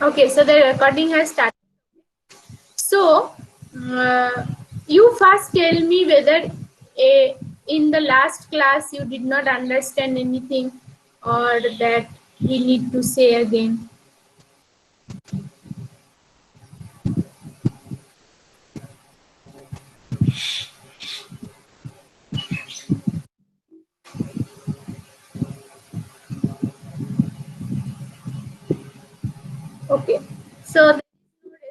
Okay, so the recording has started. So, uh, you first tell me whether in the last class you did not understand anything or that we need to say again. Okay, so the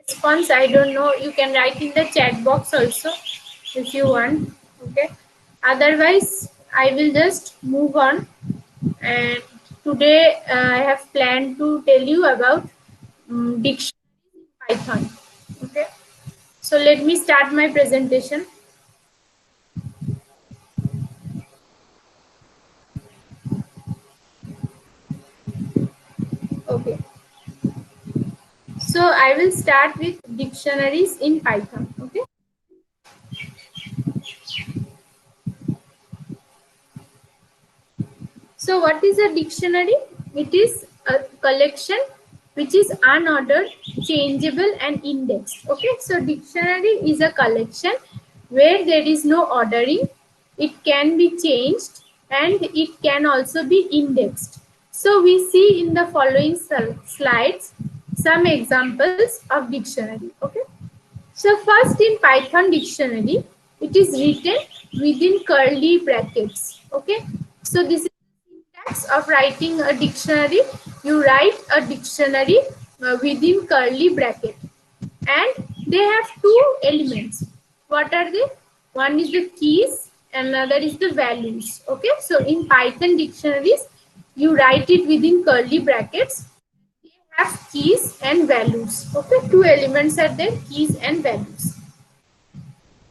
response, I don't know, you can write in the chat box also if you want. Okay, otherwise, I will just move on. And today I have planned to tell you about dictionary in Python. Okay, so let me start my presentation. Okay, so I will start with dictionaries in Python. Okay, so what is a dictionary? It is a collection which is unordered, changeable and indexed. Okay, so dictionary is a collection where there is no ordering. It can be changed and it can also be indexed. So we see in the following slides some examples of dictionary. Okay, so first in Python dictionary, it is written within curly brackets. Okay, so this is the syntax of writing a dictionary. You write a dictionary within curly bracket, and they have two elements. What are they? One is the keys, another is the values. Okay, so in Python dictionaries, you write it within curly brackets. Have keys and values. Okay, two elements are there, keys and values.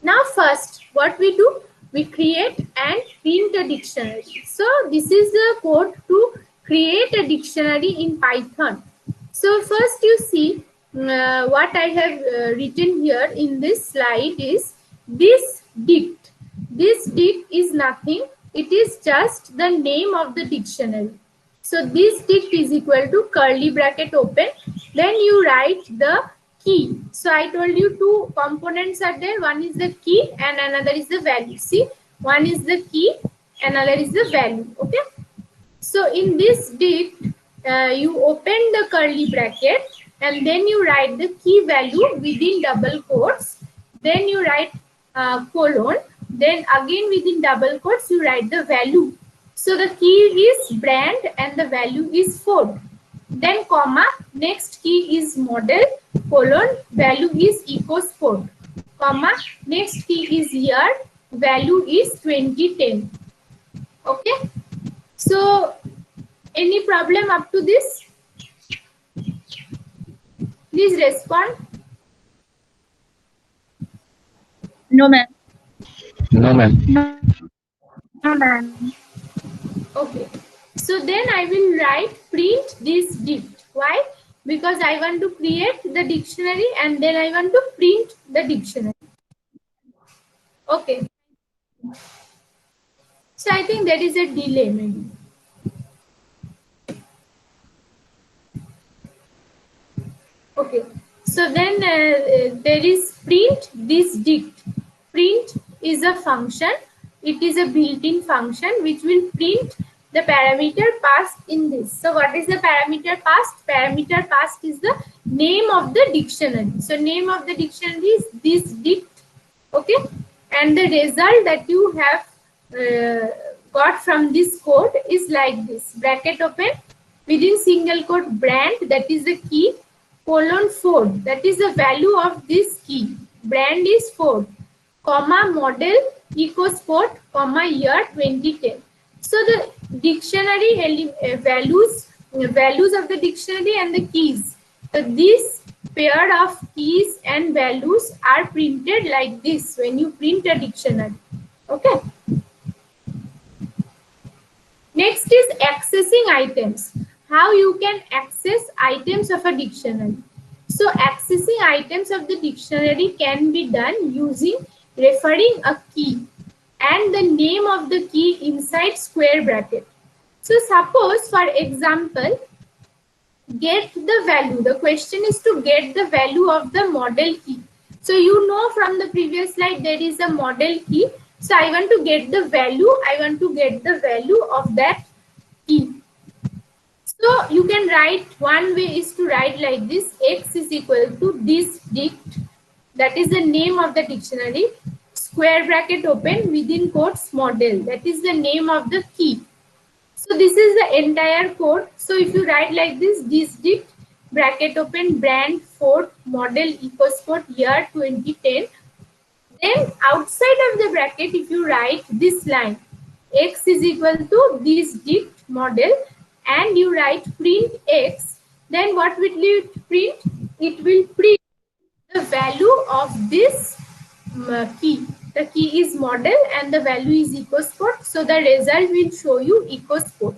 Now first what we do, we create and print a dictionary. So this is the code to create a dictionary in Python. So first you see what I have written here in this slide is this dict. This dict is nothing, it is just the name of the dictionary. So this dict is equal to curly bracket open. Then you write the key. So I told you two components are there. One is the key and another is the value. See, one is the key, another is the value. Okay. So in this dict, you open the curly bracket and then you write the key value within double quotes. Then you write colon. Then again within double quotes you write the value. So the key is brand and the value is Ford. Then comma, next key is model, colon, value is EcoSport. Comma, next key is year, value is 2010. Okay. So any problem up to this? Please respond. No, ma'am. No, ma'am. No, ma'am. Okay. So then I will write print this dict. Why? Because I want to create the dictionary and then I want to print the dictionary. Okay. So I think there is a delay maybe. Okay. So then there is print this dict. Print is a function. It is a built-in function which will print the parameter passed in this. So what is the parameter passed? Parameter passed is the name of the dictionary. So name of the dictionary is this dict. Okay. And the result that you have got from this code is like this. Bracket open, within single quote brand, that is the key, colon Ford, that is the value of this key. Brand is Ford, comma model EcoSport, comma year 2010. So the dictionary values of the dictionary and the keys. So this pair of keys and values are printed like this when you print a dictionary. Okay. Next is accessing items. How you can access items of a dictionary. So accessing items of the dictionary can be done using referring a key and the name of the key inside square bracket. So suppose for example, get the value. The question is to get the value of the model key. So you know from the previous slide there is a model key. So I want to get the value. I want to get the value of that key. So you can write, one way is to write like this: x is equal to this dict, that is the name of the dictionary, square bracket open, within quotes model, that is the name of the key. So this is the entire code. So if you write like this dict bracket open brand Ford model EcoSport year 2010, then outside of the bracket if you write this line x is equal to this dict model and you write print x, then what will it print? It will print the value of this key. The key is model and the value is EcoSport. So the result will show you EcoSport.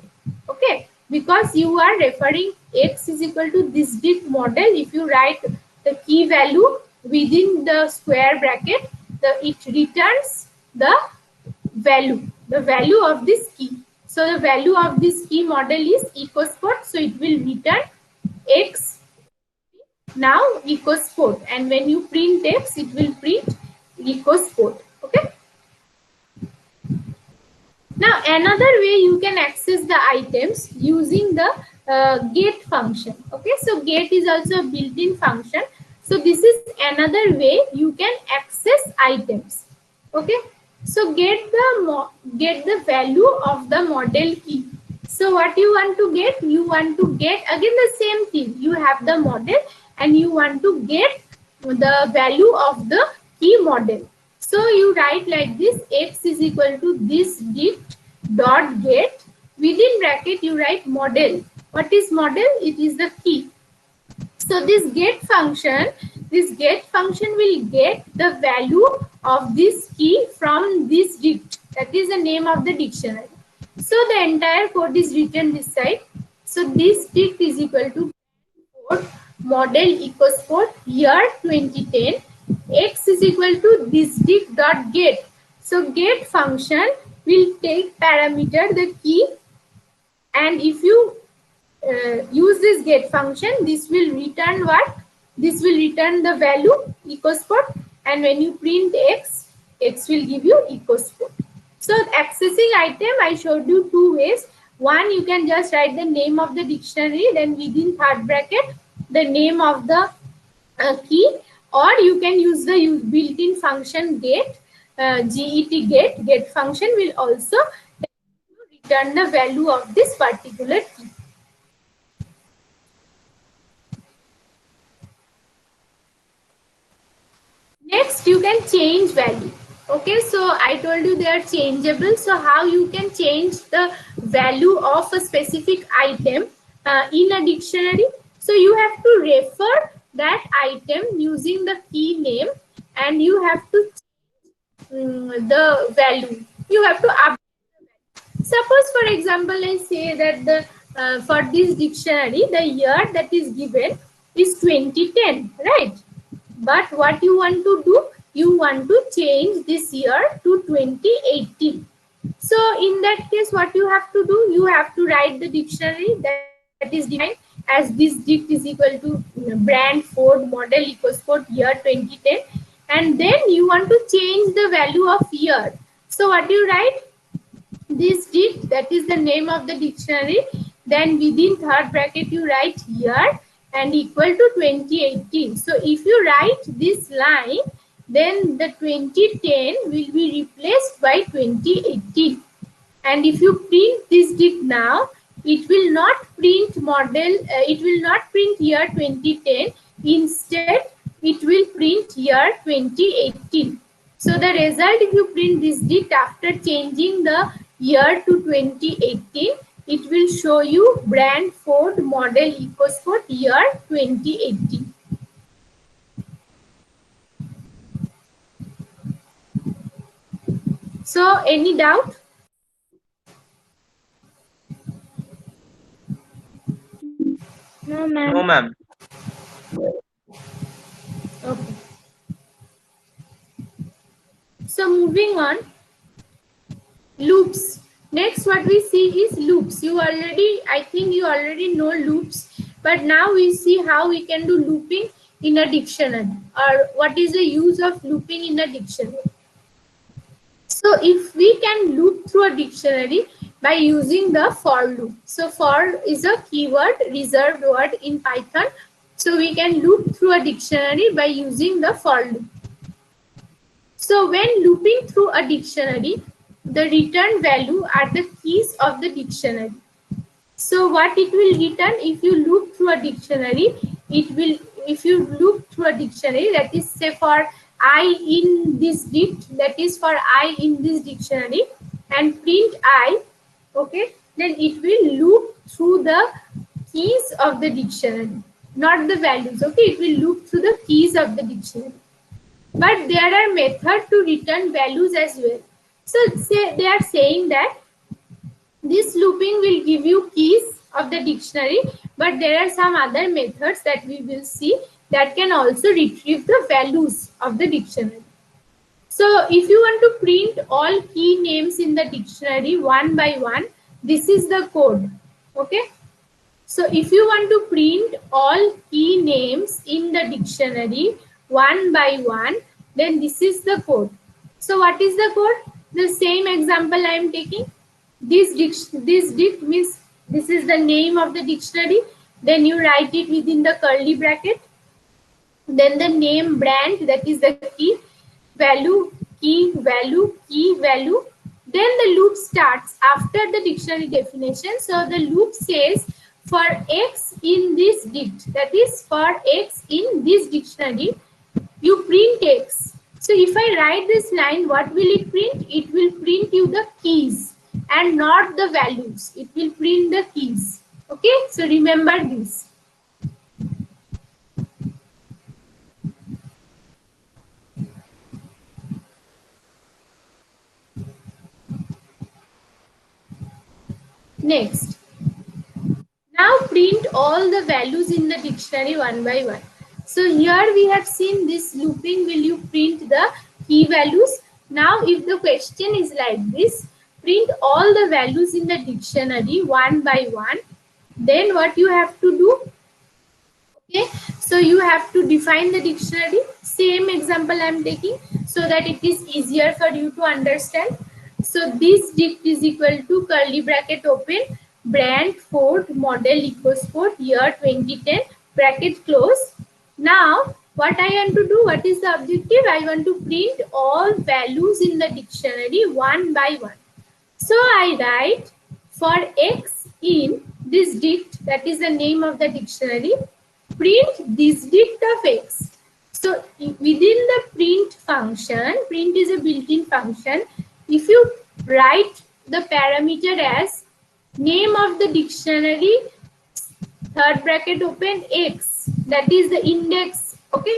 Okay, because you are referring x is equal to this dict model. If you write the key value within the square bracket, it returns the value of this key. So the value of this key model is EcoSport. So it will return x, now EcoSport, and when you print x it will print EcoSport. Okay, now another way you can access the items using the get function. Okay, so get is also a built-in function. So this is another way you can access items. Okay, so get the value of the model key. So what you want to get? You want to get again the same thing. You have the model and you want to get the value of the key model. So you write like this: x is equal to this dict dot get, within bracket you write model. What is model? It is the key. So this get function will get the value of this key from this dict, that is the name of the dictionary. So the entire code is written this side. So this dict is equal to model EcoSport year 2010, x is equal to this dict dot get. So get function will take parameter the key, and if you use this get function, this will return what? This will return the value EcoSport, and when you print x, x will give you EcoSport. So accessing item, I showed you two ways. One, you can just write the name of the dictionary, then within third bracket the name of the key, or you can use the built-in function get, get function will also return the value of this particular key. Next, you can change value. Okay, so I told you they are changeable. So how you can change the value of a specific item in a dictionary? So you have to refer that item using the key name, and you have to change the value. You have to update the value. Suppose, for example, I say that the for this dictionary, the year that is given is 2010, right? But what you want to do? You want to change this year to 2018. So in that case, what you have to do? You have to write the dictionary that is defined as this dict is equal to brand Ford model EcoSport year 2010, and then you want to change the value of year. So what you write? This dict, that is the name of the dictionary, then within third bracket you write year and equal to 2018. So if you write this line, then the 2010 will be replaced by 2018. And if you print this dict now, it will not print model, it will not print year 2010. Instead, it will print year 2018. So the result, if you print this dict after changing the year to 2018, it will show you brand Ford model EcoSport year 2018. So any doubt? No, ma'am. No, ma'am. Okay. So moving on, loops. Next, what we see is loops. I think you already know loops. But now we see how we can do looping in a dictionary, or what is the use of looping in a dictionary. So if we can loop through a dictionary by using the for loop. So for is a keyword reserved word in Python. So we can loop through a dictionary by using the for loop. So when looping through a dictionary, the return value are the keys of the dictionary. So what it will return if you loop through a dictionary, it will, if you loop through a dictionary, that is say for I in this dict, that is for I in this dictionary, and print I, okay, then it will loop through the keys of the dictionary, not the values, okay, it will loop through the keys of the dictionary. But there are methods to return values as well. So say they are saying that this looping will give you keys of the dictionary, but there are some other methods that we will see that can also retrieve the values of the dictionary. So if you want to print all key names in the dictionary one by one, this is the code. Okay. So if you want to print all key names in the dictionary one by one, then this is the code. So what is the code? The same example I am taking. This dict means this is the name of the dictionary. Then you write it within the curly bracket. Then the name brand, that is the key, value, key, value, key, value. Then the loop starts after the dictionary definition. So the loop says for X in this dict, that is for X in this dictionary, you print X. So if I write this line, what will it print? It will print you the keys and not the values. It will print the keys. Okay, so remember this. Next, now print all the values in the dictionary one by one. So here we have seen this looping, will you print the key values? Now if the question is like this, print all the values in the dictionary one by one, then what you have to do? Okay, so you have to define the dictionary. Same example I am taking so that it is easier for you to understand. So this dict is equal to curly bracket open, brand, Ford, model, EcoSport, year 2010, bracket close. Now what I want to do, what is the objective? I want to print all values in the dictionary one by one. So I write for X in this dict, that is the name of the dictionary, print this dict of X. So within the print function, print is a built-in function. If you write the parameter as name of the dictionary, third bracket open, X, that is the index. Okay,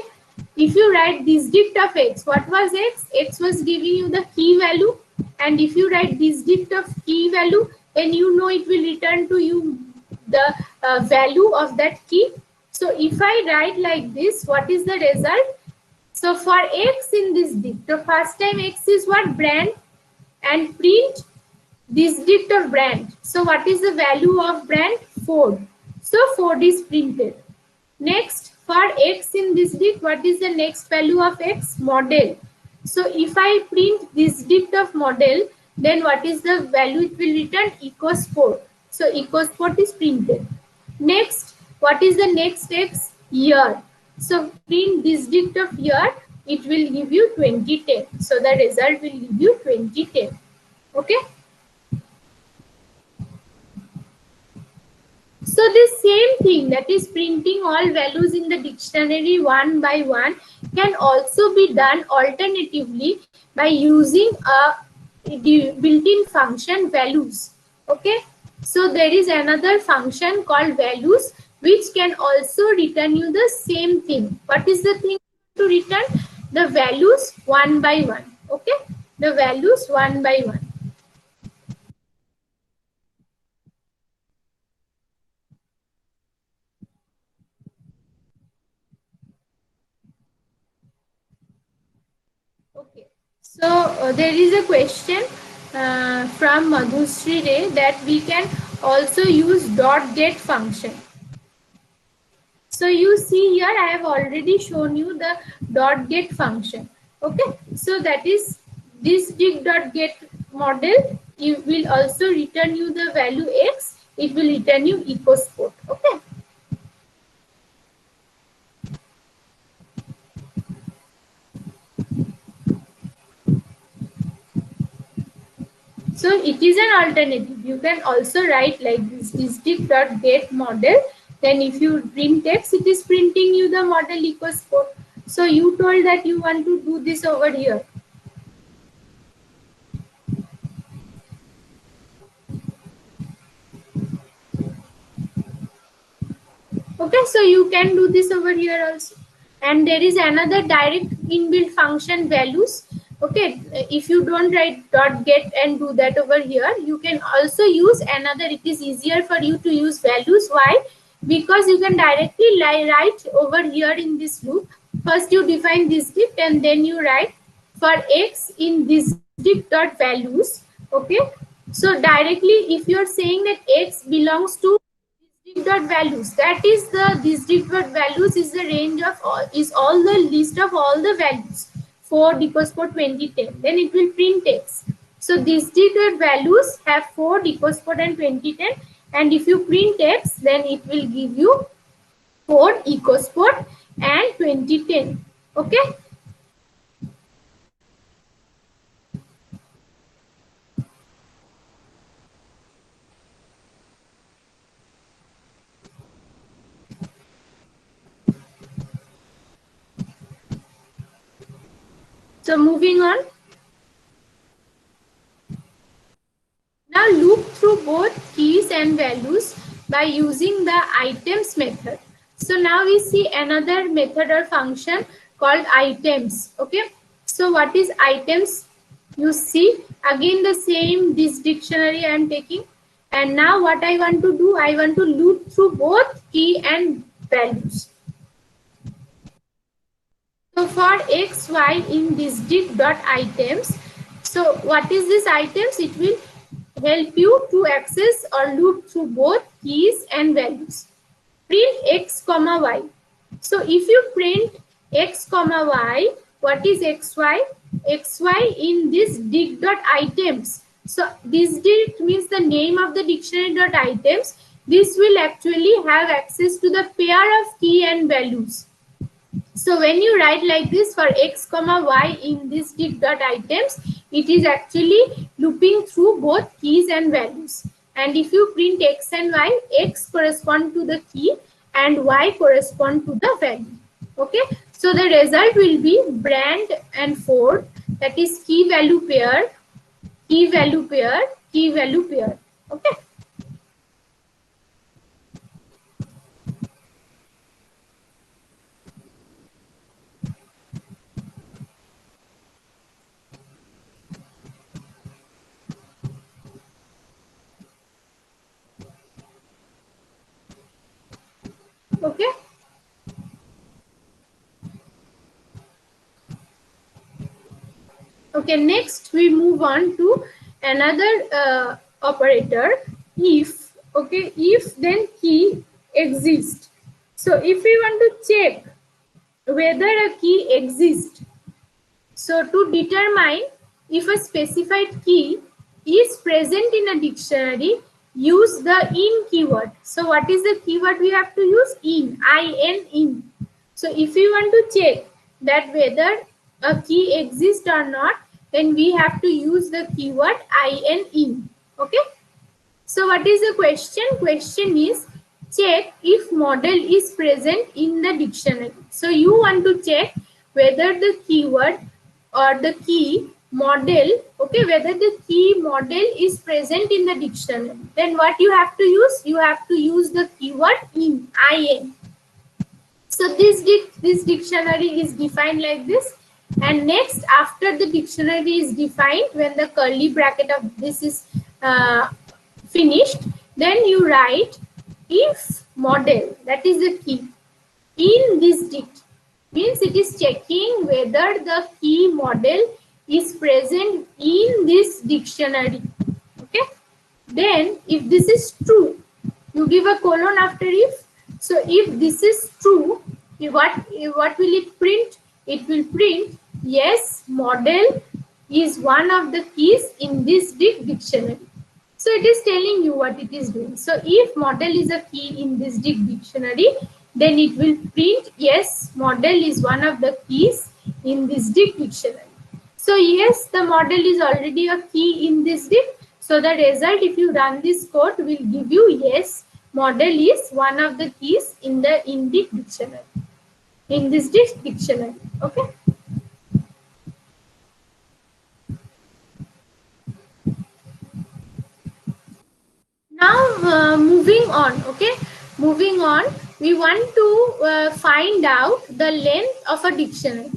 if you write this dict of X, what was X? X was giving you the key value, and if you write this dict of key value, then you know it will return to you the value of that key. So if I write like this, what is the result? So for X in this dict, the first time X is what? Brand, and print this dict of brand. So what is the value of brand? Ford. So Ford is printed. Next, for X in this dict, what is the next value of X? Model. So if I print this dict of model, then what is the value it will return? EcoSport. So EcoSport is printed. Next, what is the next X? Year. So print this dict of year, it will give you 2010. So the result will give you 2010. Okay. So the same thing, that is printing all values in the dictionary one by one, can also be done alternatively by using a built-in function values. Okay, so there is another function called values which can also return you the same thing. What is the thing to return? The values one by one. Okay, the values one by one. Okay, so there is a question from Madhusri Ray that we can also use dot get function. So you see here I have already shown you the dot get function. Okay, so that is this dict dot get model. You will also return you the value x. It will return you ecosport. Okay. So it is an alternative. You can also write like this dict dot get model. Then if you print text, it is printing you the model ecosport. So you told that you want to do this over here. Okay, so you can do this over here also. And there is another direct inbuilt function values. Okay, if you don't write dot get and do that over here, you can also use another. It is easier for you to use values. Why? Because you can directly write over here in this loop. First you define this dict and then you write for x in this dict dot values. Okay, so directly if you are saying that x belongs to dict dot values, that is the this dict dot values is the range of all the list of all the values for decosport 2010, then it will print x. So these dict dot values have 4 decosport and 2010, and if you print x then it will give you 4 ecosport and 2010. Okay. So moving on. Now loop through both keys and values by using the items method. So now we see another method or function called items. Okay. So what is items? You see again the same this dictionary I am taking, and now what I want to do, I want to loop through both key and values. So for x, y in this dict dot items, so what is this items? It will help you to access or loop through both keys and values. Print x comma y. So if you print x comma y, what is xy? Xy in this dict dot items. So this dict means the name of the dictionary dot items. This will actually have access to the pair of key and values. So when you write like this for x comma y in this dict dot items, it is actually looping through both keys and values. And if you print x and y, x correspond to the key and y correspond to the value. Okay, so the result will be brand and Ford, that is key value pair, key value pair, key value pair. Okay. Okay. Okay, next we move on to another operator, if. Okay, if then key exists. So if we want to check whether a key exists, so to determine if a specified key is present in a dictionary, use the in keyword. So what is the keyword we have to use? In, in. So if we want to check that whether a key exists or not, then we have to use the keyword in. Okay. So what is the question? Question is check if model is present in the dictionary. So you want to check whether the keyword or the key model, okay, whether the key model is present in the dictionary. Then what you have to use? You have to use the keyword in. So this dictionary is defined like this. And next, after the dictionary is defined, when the curly bracket of this is finished, then you write if model, that is the key, in this dict, means it is checking whether the key model is present in this dictionary. Okay. Then if this is true, you give a colon after if. So if this is true, what will it print? It will print yes, model is one of the keys in this dictionary. So it is telling you what it is doing. So if model is a key in this dictionary, then it will print yes, model is one of the keys in this dictionary. So yes, the model is already a key in this dict. So the result, if you run this code, will give you yes, model is one of the keys in the dictionary. In this dictionary. Okay. Now moving on. Okay. Moving on, we want to find out the length of a dictionary.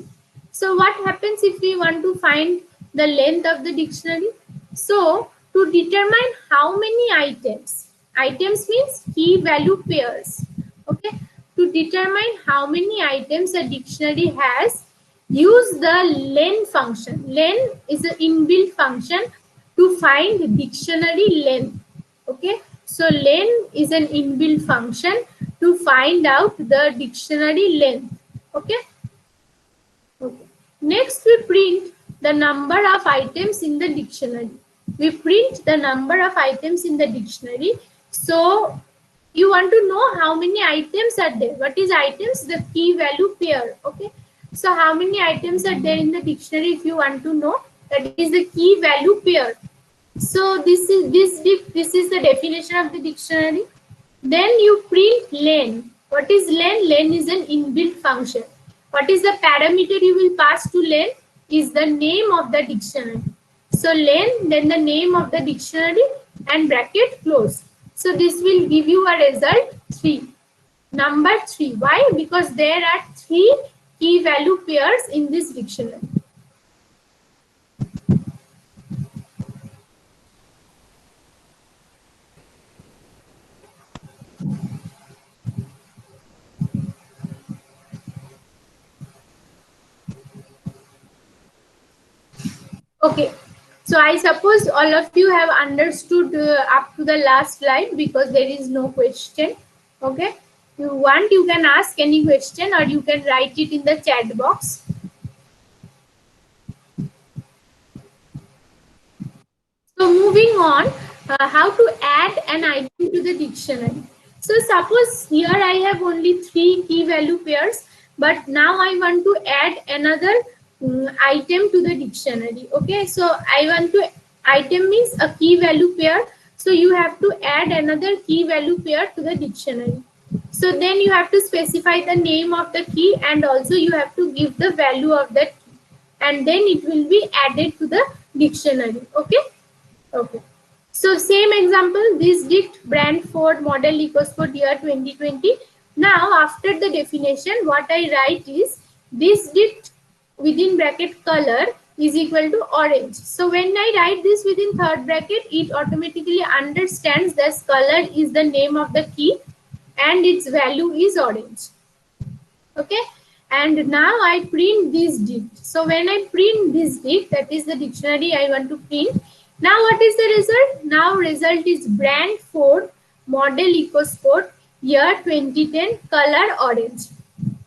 So what happens if we want to find the length of the dictionary? So to determine how many items means key value pairs. Okay. To determine how many items a dictionary has, use the len function. Len is an inbuilt function to find dictionary length. Okay. So len is an inbuilt function to find out the dictionary length. Okay. Okay. Next, we print the number of items in the dictionary. We print the number of items in the dictionary. So you want to know how many items are there. What is items? The key value pair. Okay. So how many items are there in the dictionary? If you want to know, that is the key value pair. So this is the definition of the dictionary. Then you print len. What is len? Len is an inbuilt function. What is the parameter you will pass to len? Is the name of the dictionary. So len, then the name of the dictionary and bracket close. So this will give you a result 3. Number 3. Why? Because there are 3 key value pairs in this dictionary. Okay, so I suppose all of you have understood up to the last slide because there is no question. Okay, you want, you can ask any question or you can write it in the chat box. So moving on, how to add an item to the dictionary. So suppose here I have only 3 key value pairs, but now I want to add another item to the dictionary. Okay, so I want to, item means a key value pair. So you have to add another key value pair to the dictionary. So then you have to specify the name of the key and also you have to give the value of that key, and then it will be added to the dictionary. Okay. Okay. So same example, this dict brand Ford model equals for year 2020. Now after the definition, what I write is this dict within bracket color is equal to orange. So when I write this within third bracket, it automatically understands that color is the name of the key and its value is orange. Okay. And now I print this dict. So when I print this dict, that is the dictionary I want to print. Now what is the result? Now result is brand Ford model EcoSport year 2010 color orange.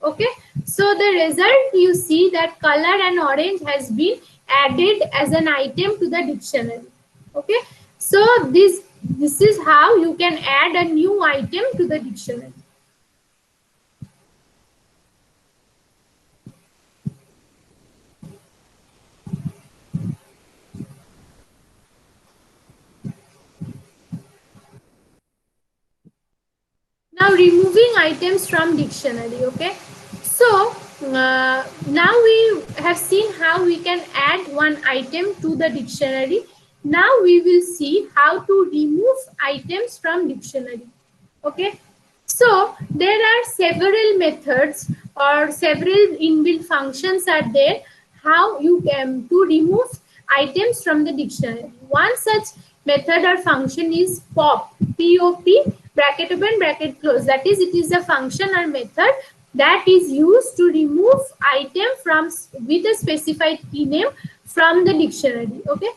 Okay. So the result, you see that color and orange has been added as an item to the dictionary. Okay. So this is how you can add a new item to the dictionary. Now removing items from dictionary. Okay, so now we have seen how we can add one item to the dictionary. Now we will see how to remove items from dictionary. Okay, so there are several methods or several inbuilt functions are there how you can to remove items from the dictionary. One such method or function is pop, P-O-P, bracket open, bracket close. That is, it is a function or method that is used to remove item from with a specified key name from the dictionary. Okay,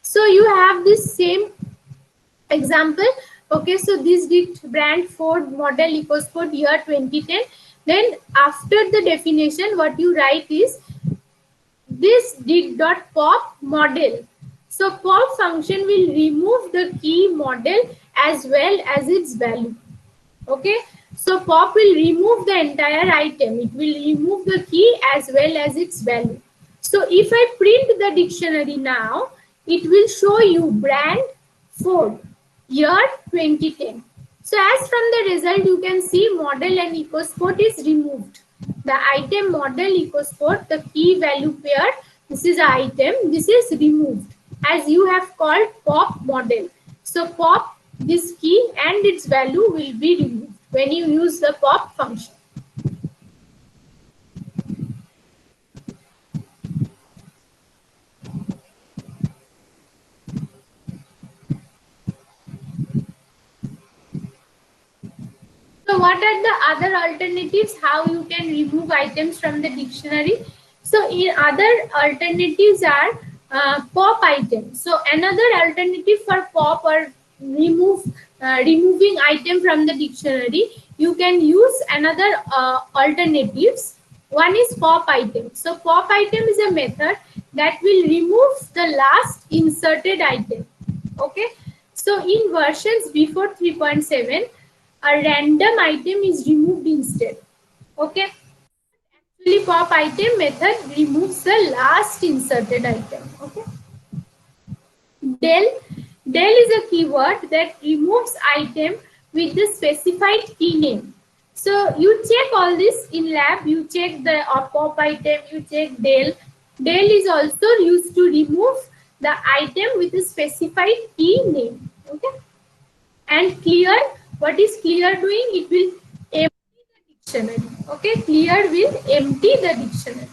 so you have this same example. Okay, so this dict brand Ford model EcoSport year 2010. Then after the definition, what you write is this dict dot pop model. So pop function will remove the key model as well as its value. Okay, so pop will remove the entire item. It will remove the key as well as its value. So if I print the dictionary now, it will show you brand Ford year 2010. So as from the result, you can see model and EcoSport is removed. The item model EcoSport, the key value pair, this is item, this is removed as you have called pop model. So pop, this key and its value will be removed when you use the pop function. So what are the other alternatives how you can remove items from the dictionary? So in other alternatives are pop items. So another alternative for pop or removing item from the dictionary, you can use another alternatives. One is pop item. So pop item is a method that will remove the last inserted item. Okay. So in versions before 3.7, a random item is removed instead. Okay. Actually, pop item method removes the last inserted item. Okay. Del. Del is a keyword that removes item with the specified key name. So you check all this in lab. You check the pop item. You check del. Del is also used to remove the item with a specified key name. Okay. And clear, what is clear doing? It will empty the dictionary. Okay, clear will empty the dictionary.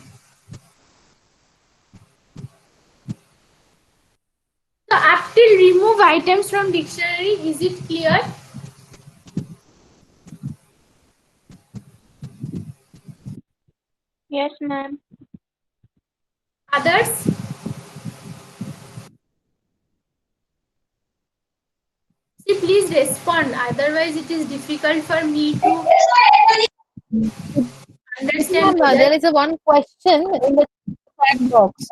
So up till remove items from dictionary, is it clear? Yes, ma'am. Others? See, please respond. Otherwise, it is difficult for me to understand. There is a one question in the chat box.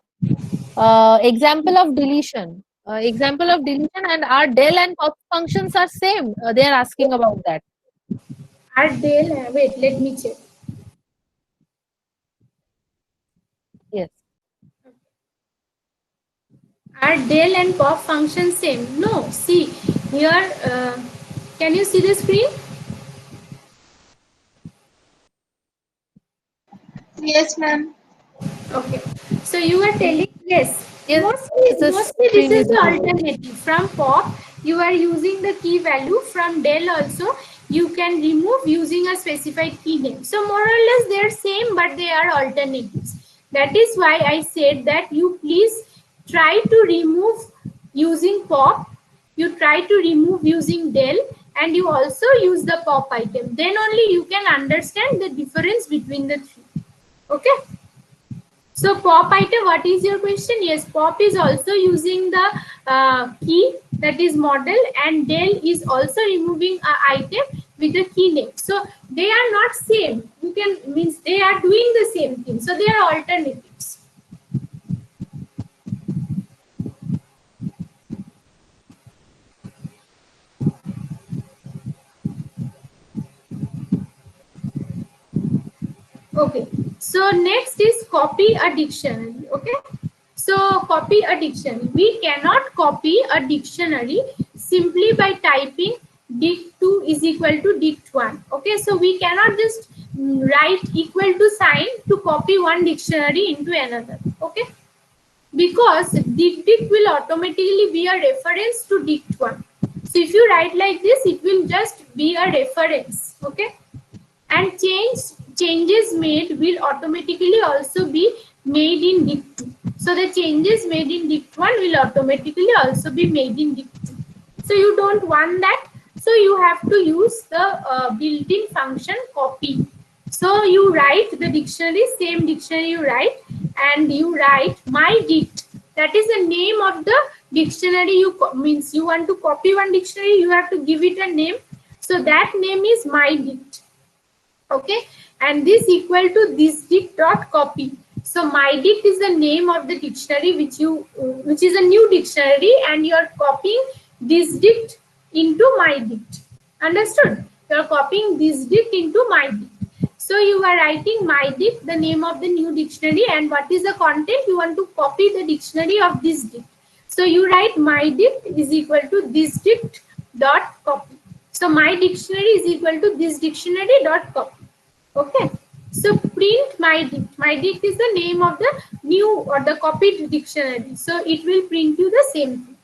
Example of deletion. Example of deletion and our del and pop functions are same. They are asking about that. Add del. Wait, let me check. Yes. Are del and pop function same? No. See here. Can you see the screen? Yes, ma'am. Okay. So you are telling yes. Yes, Mostly the this screen is is the visible. alternative. From pop, you are using the key value. From del also, you can remove using a specified key name. So more or less they are same, but they are alternatives. That is why I said that you please try to remove using pop. You try to remove using del, and you also use the pop item. Then only you can understand the difference between the three. Okay. So pop item, what is your question? Yes, pop is also using the key, that is model, and del is also removing an item with the key name. So they are not same. You can means they are doing the same thing. So they are alternatives. Okay. So next is copy a dictionary. Okay. So copy a dictionary. We cannot copy a dictionary simply by typing dict2 is equal to dict1. Okay, so we cannot just write equal to sign to copy one dictionary into another. Okay, because dict will automatically be a reference to dict1. So if you write like this, it will just be a reference. Okay, and changes made will automatically also be made in dict2. So the changes made in dict1 will automatically also be made in dict2. So you don't want that. So you have to use the built-in function copy. So you write the dictionary, same dictionary you write, and you write my dict. that is the name of the dictionary. Means you want to copy one dictionary, you have to give it a name. So that name is mydict. Okay, and this equal to thisdict dot copy. So mydict is the name of the dictionary which is a new dictionary, and you are copying thisdict into mydict. Understood? You are copying thisdict into mydict. So you are writing mydict, the name of the new dictionary, and what is the content? You want to copy the dictionary of thisdict. So you write mydict is equal to thisdict dot copy. So my dictionary is equal to this dictionary dot copy. Okay. So print mydict. Mydict is the name of the new or the copied dictionary. So it will print you the same thing.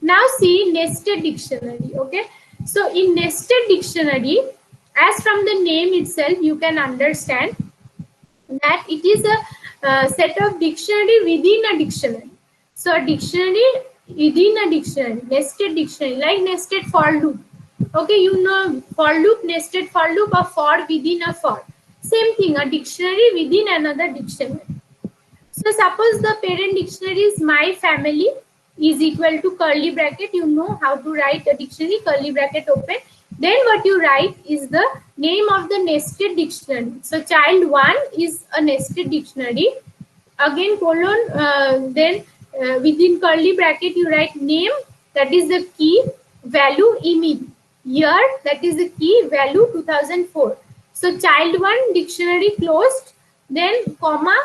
Now see nested dictionary. Okay. So in nested dictionary, as from the name itself, you can understand that it is a set of dictionary within a dictionary. So a dictionary within a dictionary, nested dictionary, like nested for loop. Okay, you know for loop, nested for loop, or for within a for. Same thing, a dictionary within another dictionary. So suppose the parent dictionary is my family is equal to curly bracket. You know how to write a dictionary, curly bracket open. Then what you write is the name of the nested dictionary. So child 1 is a nested dictionary. Again colon, then within curly bracket you write name, that is the key, value image, year, that is the key, value 2004. So child 1 dictionary closed, then comma,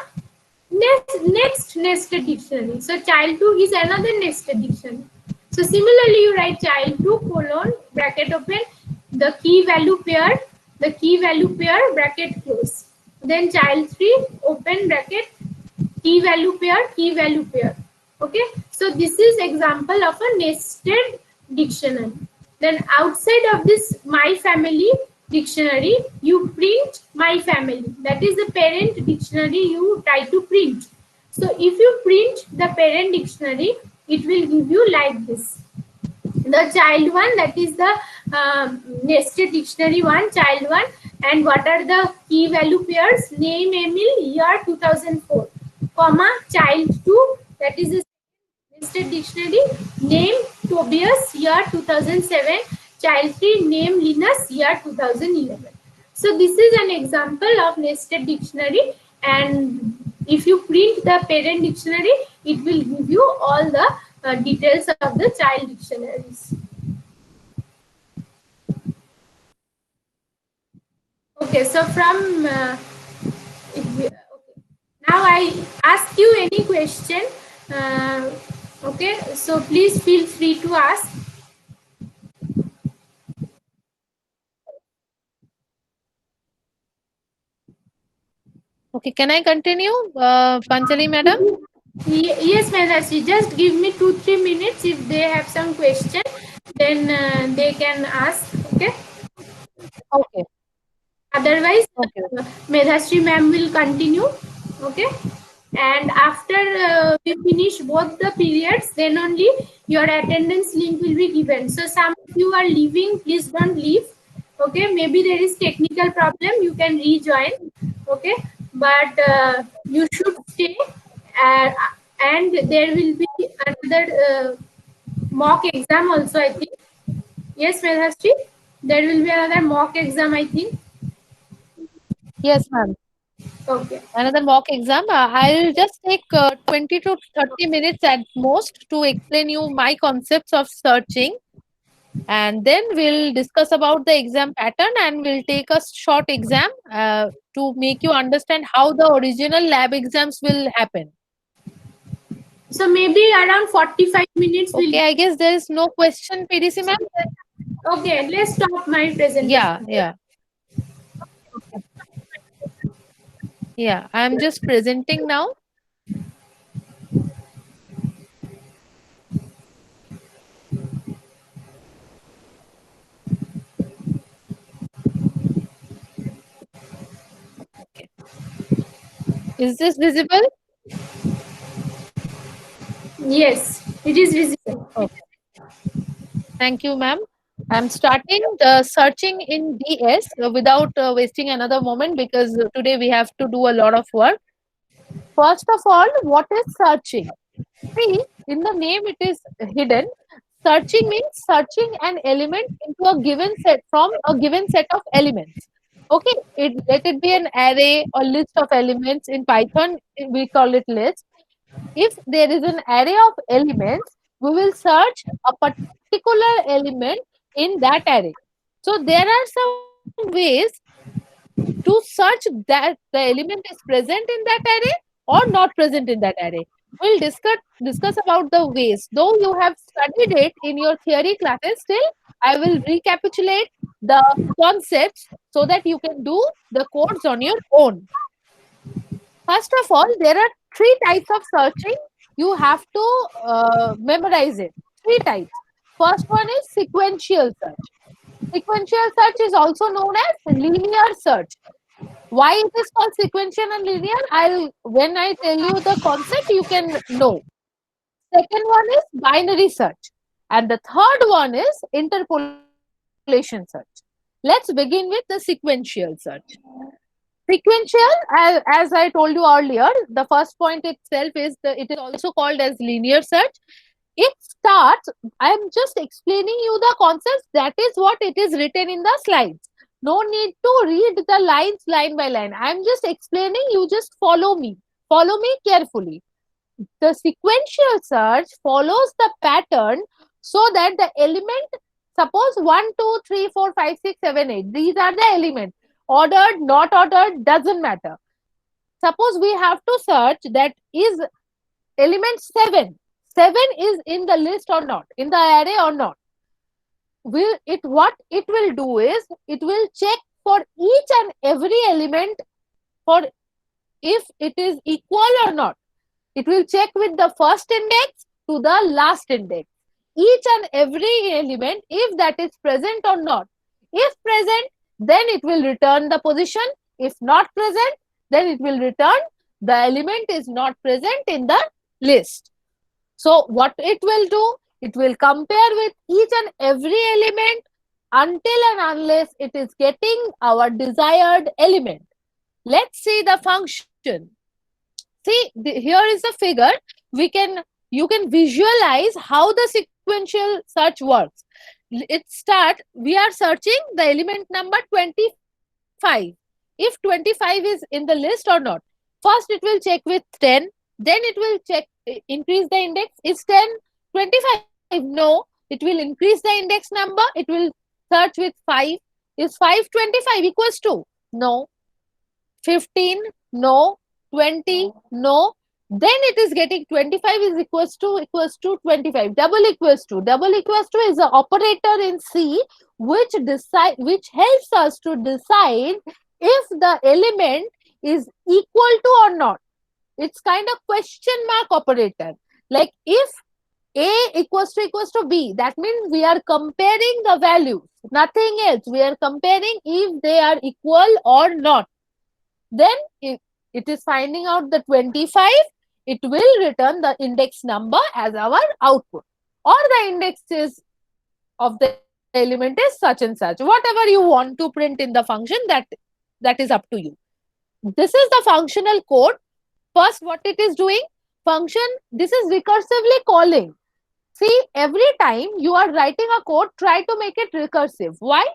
next nested dictionary. So child 2 is another nested dictionary. So similarly you write child 2 colon bracket open, the key value pair, the key value pair bracket close. Then child 3 open bracket, key value pair, key value pair. Okay, so this is example of a nested dictionary. Then outside of this my family dictionary, you print my family, that is the parent dictionary you try to print. So if you print the parent dictionary, it will give you like this, the child 1, that is the nested dictionary 1, child 1, and what are the key value pairs? Name Emil, year 2004, comma, child 2, that is the nested dictionary, name Tobias, year 2007, child 3, name Linus, year 2011. So this is an example of nested dictionary, and if you print the parent dictionary, it will give you all the details of the child dictionaries. Okay, so from okay. Now I ask you any question. Okay, so please feel free to ask. Okay, can I continue, Panchali madam? Yes, Medhasri, just give me 2-3 minutes. If they have some question, then they can ask. Okay. Okay. Otherwise, Okay. Medhasri ma'am will continue. Okay. And after we finish both the periods, then only your attendance link will be given. So some of you are leaving, please don't leave. Okay. Maybe there is technical problem, you can rejoin. Okay. But you should stay. Uh, and there will be another mock exam also, I think. Yes, Medhasri? There will be another mock exam, I think. Yes, ma'am. Okay. Another mock exam. I'll just take 20 to 30 minutes at most to explain you my concepts of searching, and then we'll discuss about the exam pattern, and we'll take a short exam to make you understand how the original lab exams will happen. So maybe around 45 minutes. Okay, I guess there is no question, PDC ma'am. Okay, let's stop my presentation. Yeah, I'm just presenting now. Okay. Is this visible? Yes, it is visible. Okay. Thank you, ma'am. I'm starting searching in DS without wasting another moment, because today we have to do a lot of work. First of all, what is searching? See, in the name it is hidden. Searching means searching an element into a given set from a given set of elements. Okay, let it be an array or list of elements. In Python, we call it list. If there is an array of elements, we will search a particular element in that array. So there are some ways to search that the element is present in that array or not present in that array. We'll discuss about the ways. Though you have studied it in your theory classes, still I will recapitulate the concepts so that you can do the codes on your own. First of all, there are three types of searching. You have to memorize it. Three types. First one is sequential search. Sequential search is also known as linear search. Why it is called sequential and linear? When I tell you the concept, you can know. Second one is binary search. And the third one is interpolation search. Let's begin with the sequential search. Sequential, as I told you earlier, the first point itself is it is also called as linear search. It starts, I am just explaining you the concepts. That is what it is written in the slides. No need to read the lines line by line. I am just explaining, you just follow me. Follow me carefully. The sequential search follows the pattern so that the element, suppose 1, 2, 3, 4, 5, 6, 7, 8. These are the elements. Ordered, not ordered, doesn't matter. Suppose we have to search that is element 7. 7 is in the list or not, in the array or not. What it will do is, it will check for each and every element for if it is equal or not. It will check with the first index to the last index. Each and every element, if that is present or not. If present, then it will return the position. If not present, then it will return the element is not present in the list. So what it will do? It will compare with each and every element until and unless it is getting our desired element. Let's see the function. See, here is the figure. You can visualize how the sequential search works. We are searching the element number 25. If 25 is in the list or not. First it will check with 10, then it will check, increase the index. Is 10 25? No. It will increase the index number. It will search with 5. Is 5 25 equals to? No. 15? No. 20? No. Then it is getting 25 is equals to 25. Double equals to is an operator in C which helps us to decide if the element is equal to or not. It's kind of question mark operator. Like if A equals to B, that means we are comparing the values, nothing else. We are comparing if they are equal or not. Then if it is finding out the 25, it will return the index number as our output, or the indexes of the element is such and such. Whatever you want to print in the function, that is up to you. This is the functional code. First, what it is doing? Function, this is recursively calling. See, every time you are writing a code, try to make it recursive. Why?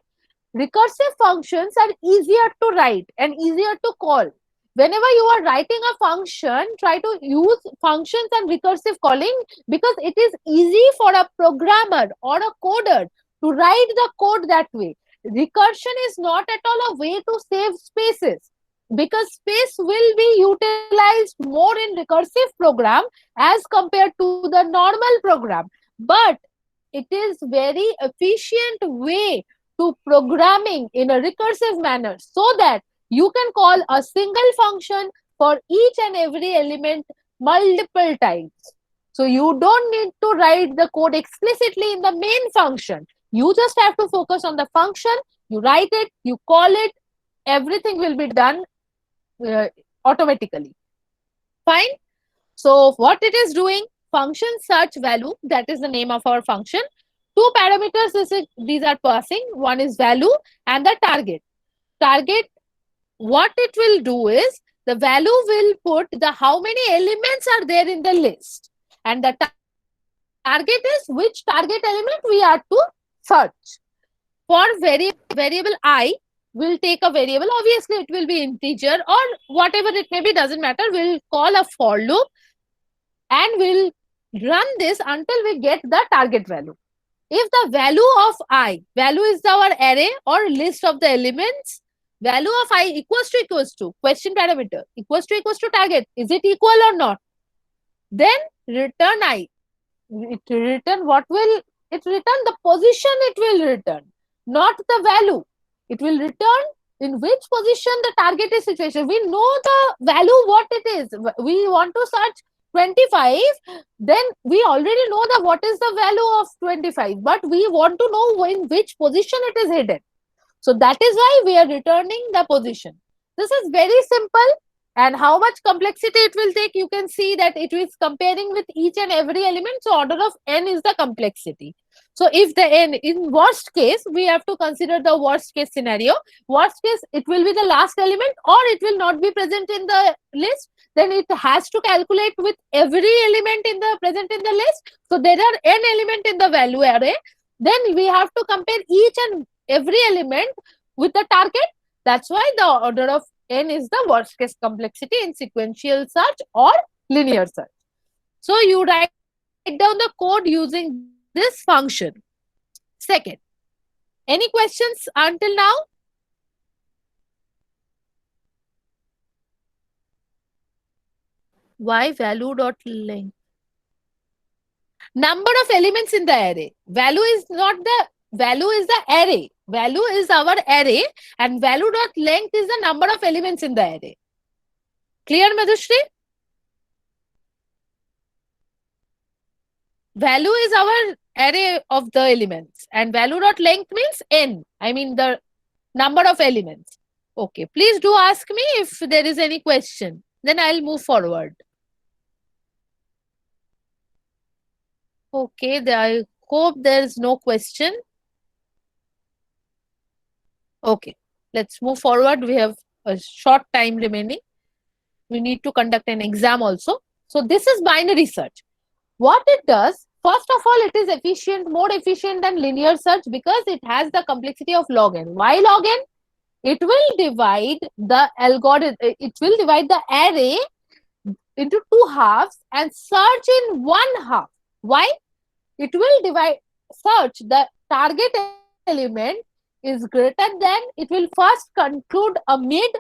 Recursive functions are easier to write and easier to call. Whenever you are writing a function, try to use functions and recursive calling, because it is easy for a programmer or a coder to write the code that way. Recursion is not at all a way to save spaces, because space will be utilized more in recursive program as compared to the normal program. But it is very efficient way to programming in a recursive manner, so that you can call a single function for each and every element multiple times. So you don't need to write the code explicitly in the main function. You just have to focus on the function, you write it, you call it, everything will be done automatically. Fine. So what it is doing? Function search value, that is the name of our function. two parameters these are passing. One is value and the target. Target, what it will do is the value will put the how many elements are there in the list, and the target is which target element we are to search. For variable I, we'll take a variable. Obviously, it will be integer or whatever it may be, doesn't matter. We'll call a for loop and we'll run this until we get the target value. If the value of I, value is our array or list of the elements, value of I equals to question parameter equals to target, is it equal or not? Then return I. It return what will it return? The position it will return, not the value. It will return in which position the target is situated. We know the value what it is. We want to search 25, then we already know the what is the value of 25, but we want to know in which position it is hidden. So that is why we are returning the position. This is very simple. And how much complexity it will take, you can see that it is comparing with each and every element. So order of n is the complexity. So if the n, in worst case, we have to consider the worst case scenario. Worst case, it will be the last element or it will not be present in the list. Then it has to calculate with every element in the present in the list. So there are n element in the value array. Then we have to compare each and every element with the target. That's why the order of n is the worst case complexity in sequential search or linear search. So you write down the code using this function. Second, any questions until now? Why value dot length? Number of elements in the array. Value is not the value is the array. Value is our array and value dot length is the number of elements in the array. Clear, Madhushri? Value is our array of the elements and value dot length means n. I mean the number of elements. Okay, please do ask me if there is any question. Then I'll move forward. Okay, I hope there is no question. Okay, let's move forward. We have a short time remaining. We need to conduct an exam also. So this is binary search. What it does, first of all, it is efficient, more efficient than linear search because it has the complexity of log n. Why log n? It will divide the algorithm, it will divide the array into two halves and search in one half. Why? It will divide, search the target element is greater than, it will first conclude a mid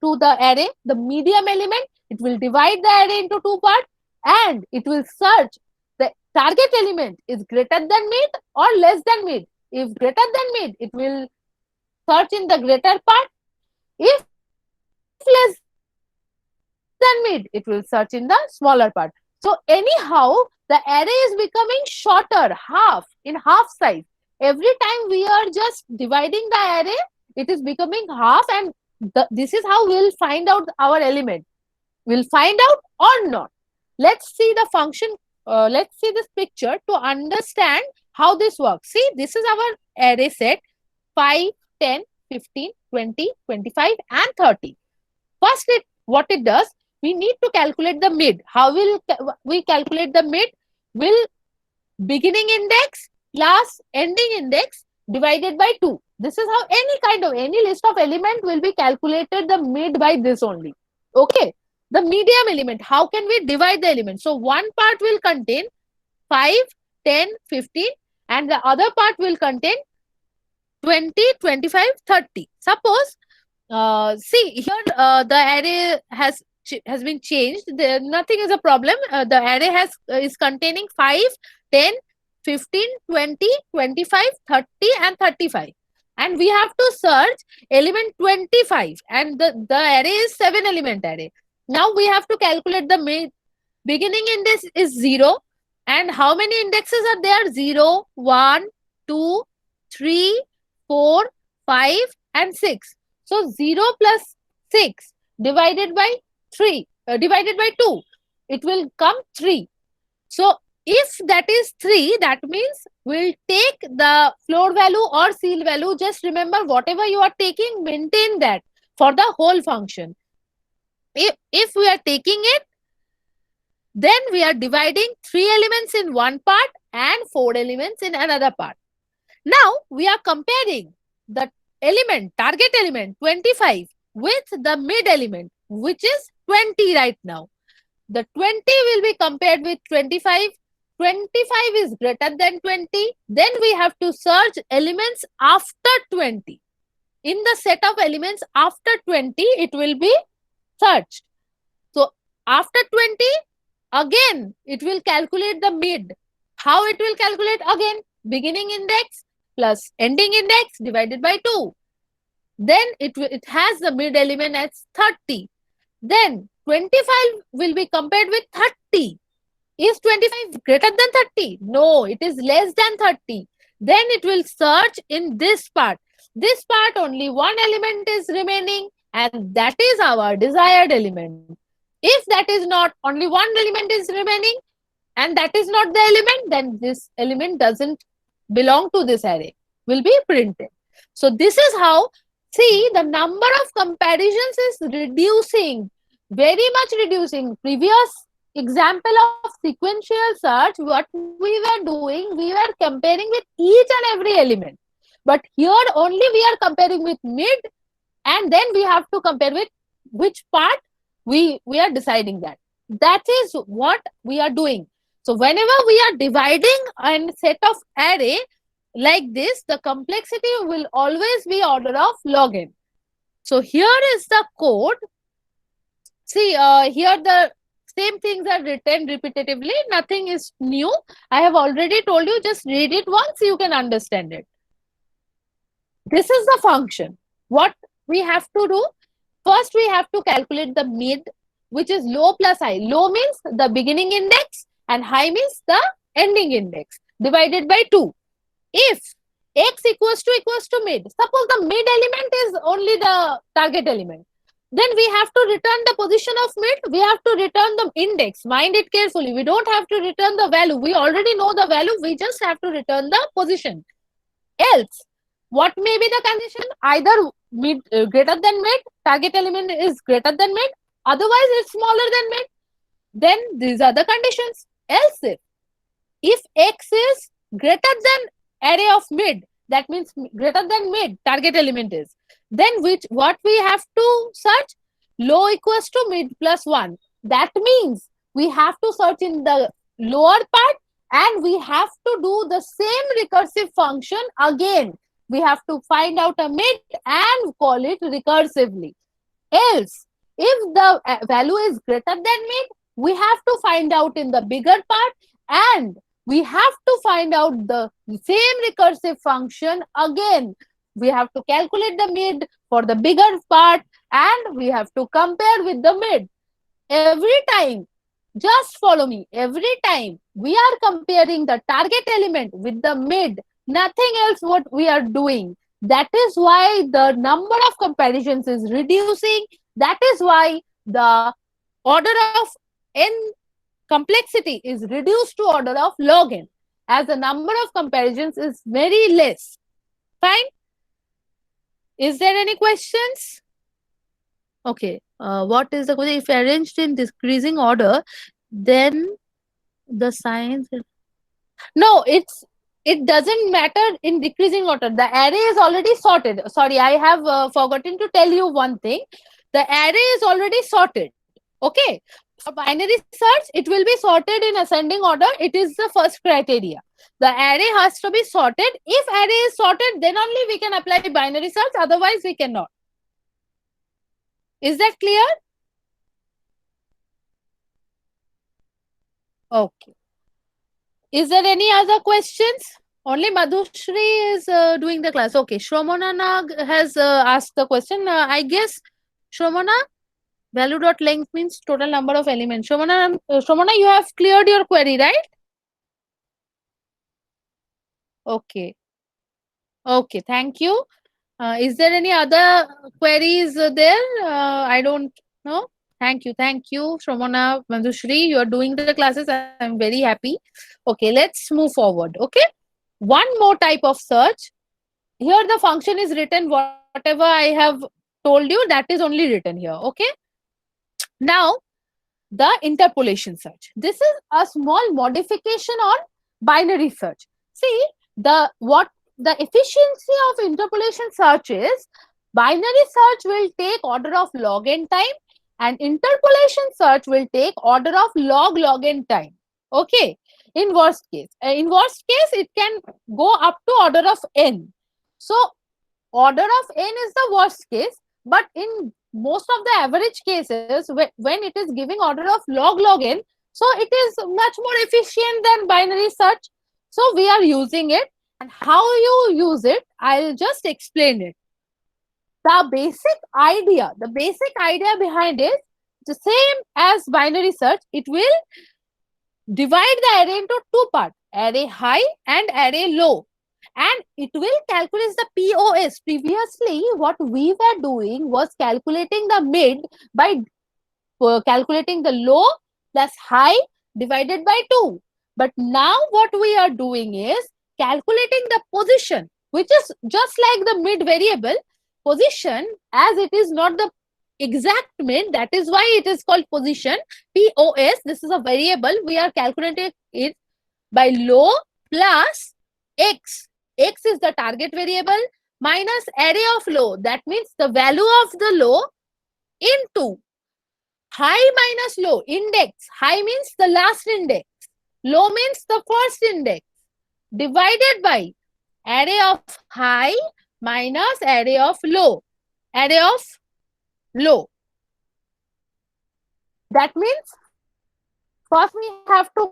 to the array, the medium element, it will divide the array into two parts and it will search the target element is greater than mid or less than mid. If greater than mid, it will search in the greater part. If less than mid, it will search in the smaller part. So anyhow, the array is becoming shorter, in half size. Every time we are just dividing the array, it is becoming half and this is how we'll find out our element. We'll find out or not. Let's see the function, let's see this picture to understand how this works. See, this is our array set 5, 10, 15, 20, 25 and 30. First, what it does, we need to calculate the mid. How will we calculate the mid? Will beginning index plus ending index divided by 2. This is how any list of element will be calculated the mid by this only. Okay. The medium element, how can we divide the element? So one part will contain 5, 10, 15 and the other part will contain 20, 25, 30. Suppose, see here the array has been changed. Nothing is a problem. The array is containing 5, 10, 15, 20, 25, 30 and 35. And we have to search element 25 and the array is 7 element array. Now we have to calculate the mid. Beginning index is 0 and how many indexes are there? 0, 1, 2, 3, 4, 5 and 6. So 0 plus 6 divided by 3, divided by 2, it will come 3. So if that is 3, that means we'll take the floor value or seal value. Just remember, whatever you are taking, maintain that for the whole function. If we are taking it, then we are dividing 3 elements in one part and 4 elements in another part. Now we are comparing the element, target element 25 with the mid element, which is 20 right now. The 20 will be compared with 25. 25 is greater than 20. Then we have to search elements after 20. In the set of elements after 20, it will be searched. So after 20, again, it will calculate the mid. How it will calculate? Again, beginning index plus ending index divided by 2. Then it has the mid element as 30. Then 25 will be compared with 30. Is 25 greater than 30? No, it is less than 30. Then it will search in this part. This part only one element is remaining, and that is our desired element. If that is not, only one element is remaining, and that is not the element, then this element doesn't belong to this array, will be printed. So this is how, see, the number of comparisons is reducing, very much reducing. Previous example of sequential search, what we were doing, we were comparing with each and every element. But here only we are comparing with mid, and then we have to compare with which part we are deciding that. That is what we are doing. So whenever we are dividing a set of array like this, the complexity will always be order of log n. So here is the code. See, here the same things are written repetitively. Nothing is new. I have already told you, just read it once, you can understand it. This is the function. What we have to do? First, we have to calculate the mid, which is low plus high. Low means the beginning index and high means the ending index, divided by 2. If x equals to mid, suppose the mid element is only the target element, then we have to return the position of mid, we have to return the index. Mind it carefully. We don't have to return the value. We already know the value. We just have to return the position. Else, what may be the condition? Either mid greater than mid, target element is greater than mid, otherwise it's smaller than mid. Then these are the conditions. Else, if x is greater than array of mid, that means greater than mid, target element is, then what we have to search? Low equals to mid plus 1. That means we have to search in the lower part, and we have to do the same recursive function again. We have to find out a mid and call it recursively. Else, if the value is greater than mid, we have to find out in the bigger part, and we have to find out the same recursive function again. We have to calculate the mid for the bigger part, and we have to compare with the mid. Every time, just follow me, every time we are comparing the target element with the mid, nothing else what we are doing. That is why the number of comparisons is reducing. That is why the order of n complexity is reduced to order of log n, as the number of comparisons is very less. Fine? Is there any questions? Okay. What is the question? If arranged in decreasing order, then the signs. No, it doesn't matter in decreasing order. The array is already sorted. Sorry, I have forgotten to tell you one thing. The array is already sorted. Okay. For binary search, it will be sorted in ascending order. It is the first criteria. The array has to be sorted. If array is sorted, then only we can apply binary search. Otherwise, we cannot. Is that clear? Okay. Is there any other questions? Only Madhushri is doing the class. Okay. Shramana Nag has asked the question. I guess, Shramana, value.length means total number of elements. Shramana, you have cleared your query, right? Okay. Okay. Thank you. Is there any other queries there? I don't know. Thank you. Thank you, Shramana, Madhushri. You are doing the classes. I'm very happy. Okay, let's move forward. Okay. one more type of search. Here the function is written, whatever I have told you, that is only written here. Okay. Now, the interpolation search. This is a small modification on binary search. See, the efficiency of interpolation search is binary search will take order of log n time and interpolation search will take order of log n time. Okay. In worst case, it can go up to order of n. So, order of n is the worst case, but in most of the average cases, when it is giving order of log n, so it is much more efficient than binary search. So we are using it, and how you use it, I'll just explain it. The basic idea behind it, the same as binary search. It will divide the array into two parts, array high and array low. And it will calculate the POS. Previously, what we were doing was calculating the mid by calculating the low plus high divided by 2. But now what we are doing is calculating the position, which is just like the mid variable. Position, as it is not the exact mid, that is why it is called position. POS, this is a variable. We are calculating it by low plus X. X is the target variable minus array of low. That means the value of the low into high minus low. Index. High means the last index. Low means the first index. Divided by array of high minus array of low. Array of low. That means first we have to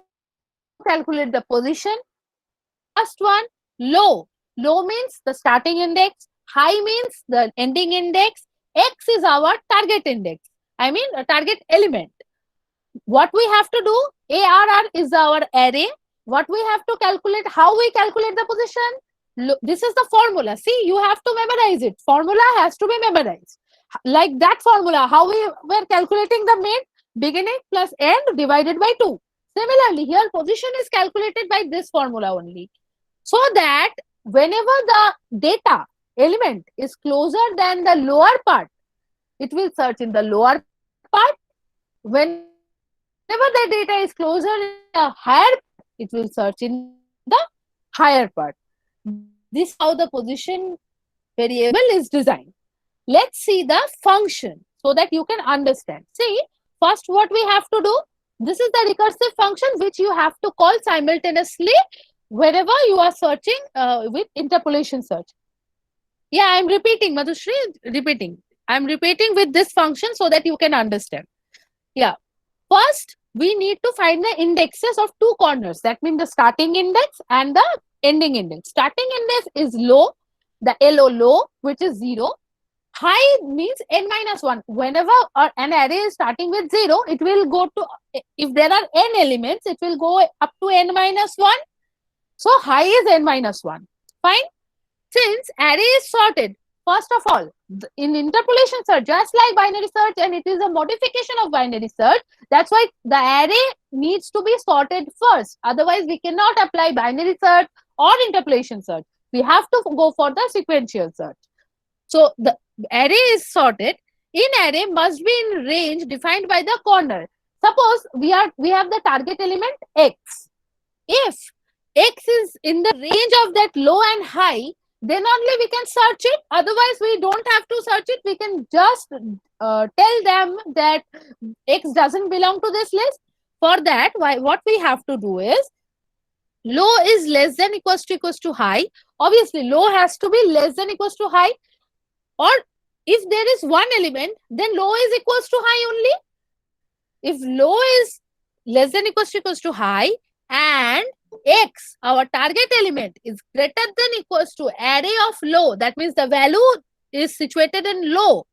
calculate the position. First one, low. Low means the starting index. High means the ending index. X is our target index. I mean a target element. What we have to do, ARR is our array. What we have to calculate, how we calculate the position. This is the formula. See, you have to memorize it. Formula has to be memorized. Like that formula, how we were calculating the mid, beginning plus end divided by 2. Similarly, here position is calculated by this formula only. So that whenever the data element is closer than the lower part, it will search in the lower part. Whenever the data is closer in the higher, it will search in the higher part. This is how the position variable is designed. Let's see the function so that you can understand. See, first what we have to do, this is the recursive function which you have to call simultaneously wherever you are searching with interpolation search. Yeah, I'm repeating, Madhushri, repeating. I'm repeating with this function so that you can understand. Yeah. First, we need to find the indexes of two corners. That means the starting index and the ending index. Starting index is low, the LO low, which is 0. High means n minus 1. Whenever an array is starting with 0, it will go to, if there are n elements, it will go up to n minus 1. So high is n minus 1. Fine. Since array is sorted, first of all, in interpolation search, just like binary search, and it is a modification of binary search, that's why the array needs to be sorted first. Otherwise, we cannot apply binary search or interpolation search. We have to go for the sequential search. So the array is sorted. In array must be in range defined by the corner. Suppose we have the target element X. If X is in the range of that low and high, then only we can search it. Otherwise, we don't have to search it. We can just tell them that X doesn't belong to this list. For that, what we have to do is, low is less than equals to high. Obviously, low has to be less than equals to high. Or if there is one element, then low is equals to high only. If low is less than equals to high and X, our target element, is greater than equals to array of low, that means the value is situated in low,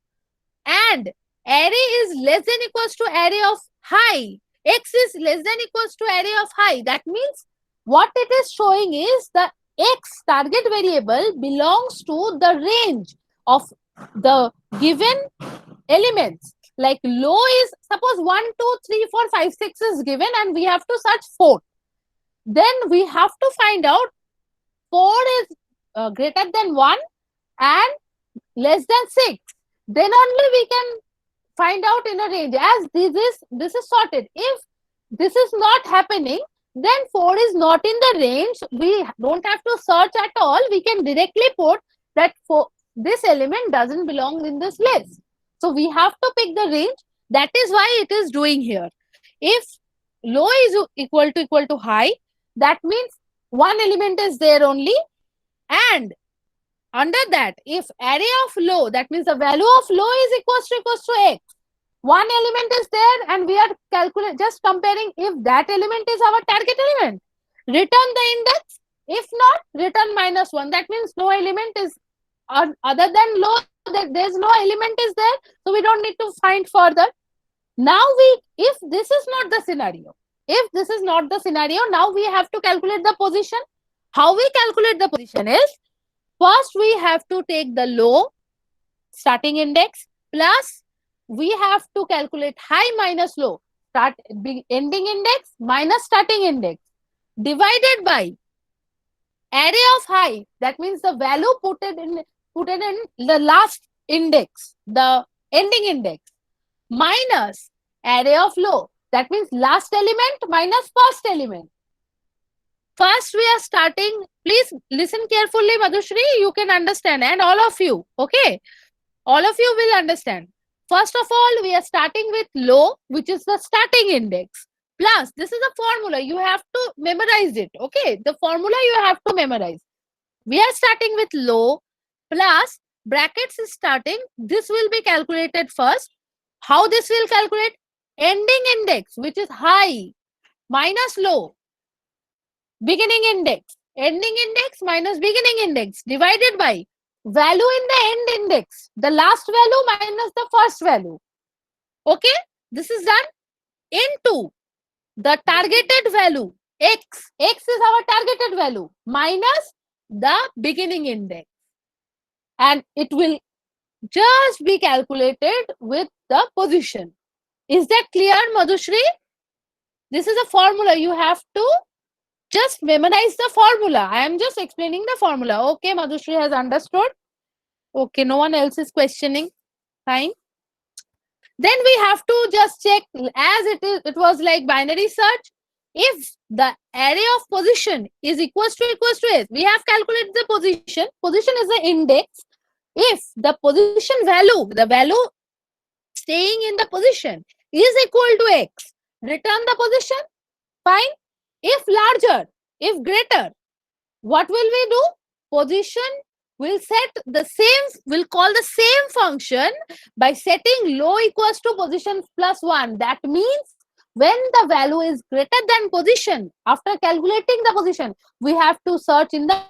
and array is less than equals to array of high, X is less than equals to array of high, that means what it is showing is the X target variable belongs to the range of the given elements. Like low is, suppose 1, 2, 3, 4, 5, 6 is given and we have to search 4. Then we have to find out 4 is greater than 1 and less than 6, then only we can find out in a range. As this is sorted. If this is not happening, then 4 is not in the range. We don't have to search at all. We can directly put that this element doesn't belong in this list. So we have to pick the range. That is why it is doing here. If low is equal to high, that means one element is there only. And under that, if array of low, that means the value of low is equals to x. One element is there and we are just comparing if that element is our target element. Return the index. If not, return -1. That means no element is other than low. There's no element is there. So we don't need to find further. Now if this is not the scenario, now we have to calculate the position. How we calculate the position is, first we have to take the low starting index plus we have to calculate high minus low, ending index minus starting index, divided by array of high, that means the value put in the last index, the ending index, minus array of low, that means last element minus first element. First we are starting, please listen carefully, Madhushri, you can understand, and all of you, okay? All of you will understand. First of all, we are starting with low, which is the starting index. Plus, this is a formula. You have to memorize it. Okay. The formula you have to memorize. We are starting with low plus brackets is starting. This will be calculated first. How this will calculate? Ending index, which is high, minus low. Beginning index. Ending index minus beginning index divided by value in the end index, the last value minus the first value. Okay, this is done into the targeted value x. X is our targeted value minus the beginning index, and it will just be calculated with the position. Is that clear, Madhushri? This is a formula. You have to just memorize the formula. I am just explaining the formula. Okay, Madhushri has understood. Okay, no one else is questioning. Fine. Then we have to just check, as it was like binary search. If the array of position is equals to s, we have calculated the position. Position is the index. If the position value, the value staying in the position is equal to x, return the position. Fine. If larger, if greater, what will we do? Position will set the same, will call the same function by setting low equals to position plus 1. That means when the value is greater than position, after calculating the position, we have to search in the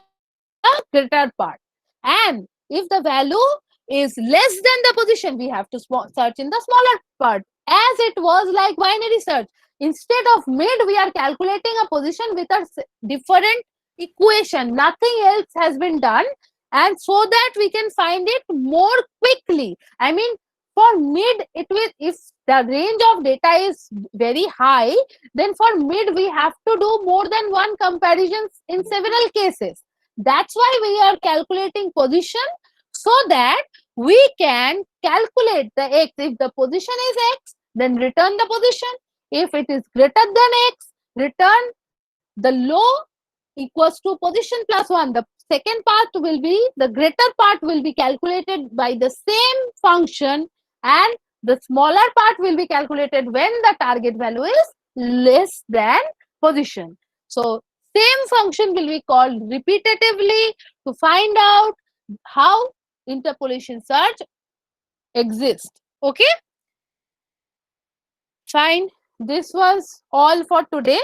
greater part. And if the value is less than the position, we have to search in the smaller part. As it was like binary search. Instead of mid, we are calculating a position with a different equation. Nothing else has been done. And so that we can find it more quickly. I mean, for mid, it will, if the range of data is very high, then for mid, we have to do more than one comparisons in several cases. That's why we are calculating position, so that we can calculate the x. If the position is x, then return the position. If it is greater than x, return the low equals to position plus 1. The second part will be, the greater part will be calculated by the same function, and the smaller part will be calculated when the target value is less than position. So same function will be called repetitively to find out how interpolation search exists. Okay, fine. This was all for today.